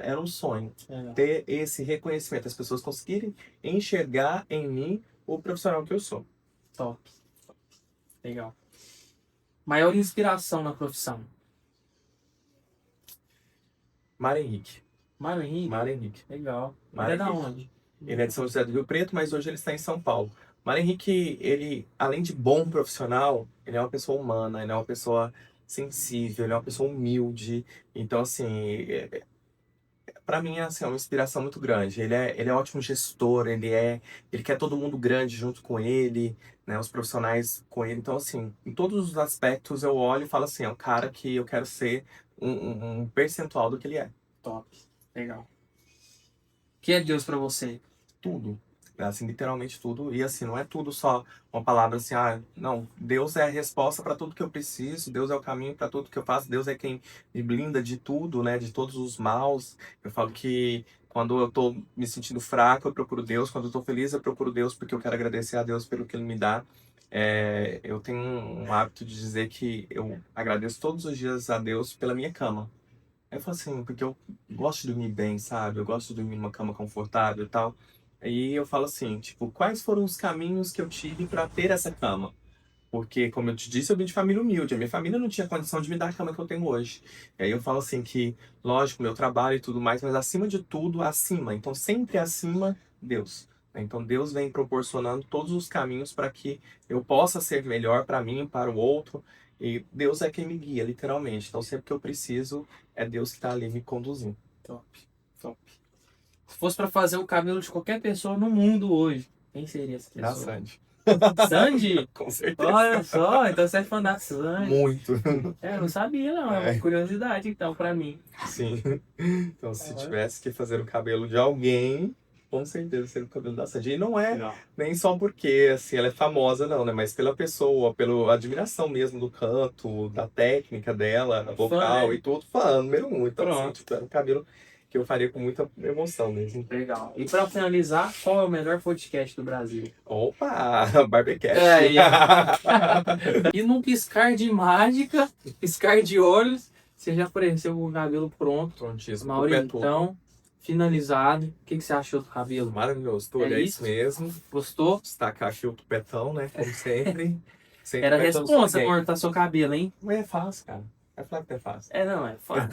S2: era um sonho ter esse reconhecimento, as pessoas conseguirem enxergar em mim o profissional que eu sou.
S1: Top. Legal. Maior inspiração na profissão.
S2: Mário Henrique.
S1: Mário Henrique.
S2: Mário Henrique.
S1: Legal. Ele
S2: Mário
S1: é da
S2: Henrique.
S1: onde?
S2: Ele é de São José do Rio Preto, mas hoje ele está em São Paulo. Mário Henrique, ele, além de bom profissional, ele é uma pessoa humana, ele é uma pessoa sensível, ele é uma pessoa humilde. Então, assim, para mim, assim, é uma inspiração muito grande. Ele é ótimo gestor, ele quer todo mundo grande junto com ele, né, os profissionais com ele. Então, assim, em todos os aspectos eu olho e falo assim, é um cara que eu quero ser um percentual do que ele é.
S1: Top. Legal. O que é Deus pra você?
S2: Tudo. Assim, literalmente tudo. E assim, não é tudo só uma palavra assim, não, Deus é a resposta para tudo que eu preciso, Deus é o caminho para tudo que eu faço, Deus é quem me blinda de tudo, né, de todos os maus. Eu falo que quando eu tô me sentindo fraco, eu procuro Deus, quando eu tô feliz, eu procuro Deus porque eu quero agradecer a Deus pelo que ele me dá. Eu tenho um hábito de dizer que eu agradeço todos os dias a Deus pela minha cama. Eu falo assim, porque eu gosto de dormir bem, sabe? Eu gosto de dormir numa cama confortável e tal. Aí eu falo assim, tipo, quais foram os caminhos que eu tive para ter essa cama? Porque, como eu te disse, eu vim de família humilde. A minha família não tinha condição de me dar a cama que eu tenho hoje. E aí eu falo assim que, lógico, meu trabalho e tudo mais, mas acima de tudo, acima. Então, sempre acima, Deus. Então, Deus vem proporcionando todos os caminhos para que eu possa ser melhor para mim, para o outro. E Deus é quem me guia, literalmente. Então, sempre que eu preciso, é Deus que está ali me conduzindo.
S1: Top. Top. Se fosse pra fazer o cabelo de qualquer pessoa no mundo hoje, quem seria essa
S2: Da
S1: pessoa?
S2: Sandy.
S1: Sandy?
S2: Com certeza.
S1: Olha só, então você é fã da Sandy.
S2: Muito.
S1: Eu não sabia, não. É uma curiosidade, então, pra mim.
S2: Sim. Então, se tivesse que fazer o cabelo de alguém, com certeza seria o cabelo da Sandy. E não é
S1: Legal.
S2: nem só porque assim, ela é famosa, não, né? Mas pela pessoa, pela admiração mesmo do canto, da técnica dela, da vocal
S1: né?
S2: e tudo, fã número um. Então, assim,
S1: Pronto.
S2: tipo, era um cabelo que eu faria com muita emoção mesmo.
S1: Legal. E pra finalizar, qual é o melhor podcast do Brasil?
S2: Opa! Barbecast.
S1: E num piscar de mágica, piscar de olhos, você já apareceu com o cabelo pronto.
S2: Prontíssimo.
S1: Maurício,
S2: Tudo.
S1: então, finalizado. O que você achou do cabelo?
S2: Maravilhoso. Tudo,
S1: É
S2: é
S1: isso?
S2: isso mesmo.
S1: Gostou?
S2: Destacar aqui o tupetão, né? Como sempre. Sempre
S1: Era
S2: tupetão
S1: responsa
S2: sorrindo.
S1: cortar seu cabelo, hein?
S2: Mas é fácil, cara. É claro que é fácil.
S1: Não, é fácil.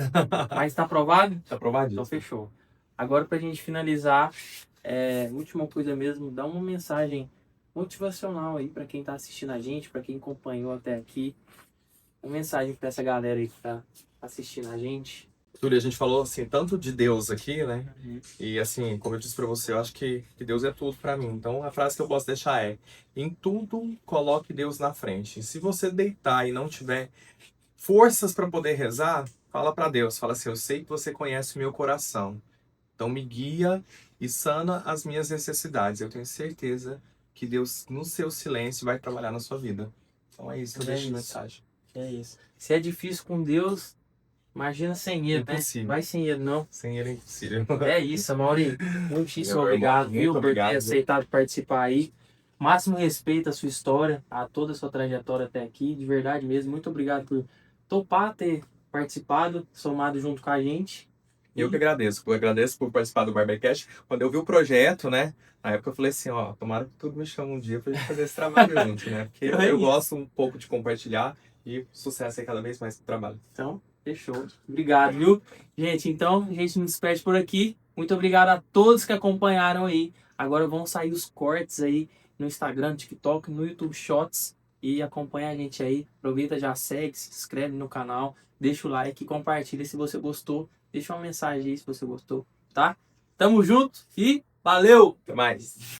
S1: Mas tá aprovado?
S2: Tá aprovadíssimo.
S1: Então fechou. Agora pra gente finalizar, última coisa mesmo, dá uma mensagem motivacional aí pra quem tá assistindo a gente, pra quem acompanhou até aqui. Uma mensagem pra essa galera aí que tá assistindo a gente.
S2: Túlio, a gente falou assim, tanto de Deus aqui, né?
S1: Uhum.
S2: E assim, como eu disse pra você, eu acho que Deus é tudo pra mim. Então a frase que eu posso deixar é: em tudo coloque Deus na frente. E se você deitar e não tiver forças pra poder rezar, fala pra Deus, fala assim: eu sei que você conhece o meu coração. Então me guia e sana as minhas necessidades. Eu tenho certeza que Deus, no seu silêncio, vai trabalhar na sua vida. Então é isso que eu deixo de mensagem.
S1: É isso. Se é difícil com Deus, imagina sem ele,
S2: Impossível.
S1: né? Vai sem ele, não.
S2: Sem ele é impossível.
S1: É isso, Mauri. Muitíssimo
S2: Meu
S1: obrigado,
S2: irmão,
S1: viu,
S2: muito
S1: por ter
S2: obrigado.
S1: aceitado participar aí. Máximo respeito à sua história, a toda a sua trajetória até aqui. De verdade mesmo. Muito obrigado por topar ter participado, somado junto com a gente.
S2: Eu que agradeço. Eu agradeço por participar do Barbercast. Quando eu vi o projeto, né? Na época eu falei assim, ó, tomara que tudo me chame um dia pra gente fazer esse trabalho junto, né? Porque eu gosto um pouco de compartilhar e sucesso aí cada vez mais no trabalho.
S1: Então, fechou. Obrigado, viu? Gente, então, a gente se despede por aqui. Muito obrigado a todos que acompanharam aí. Agora vão sair os cortes aí no Instagram, no TikTok, no YouTube Shots. E acompanha a gente aí. Aproveita, já segue, se inscreve no canal. Deixa o like, compartilha se você gostou. Deixa uma mensagem aí se você gostou, tá? Tamo junto e valeu!
S2: Até mais!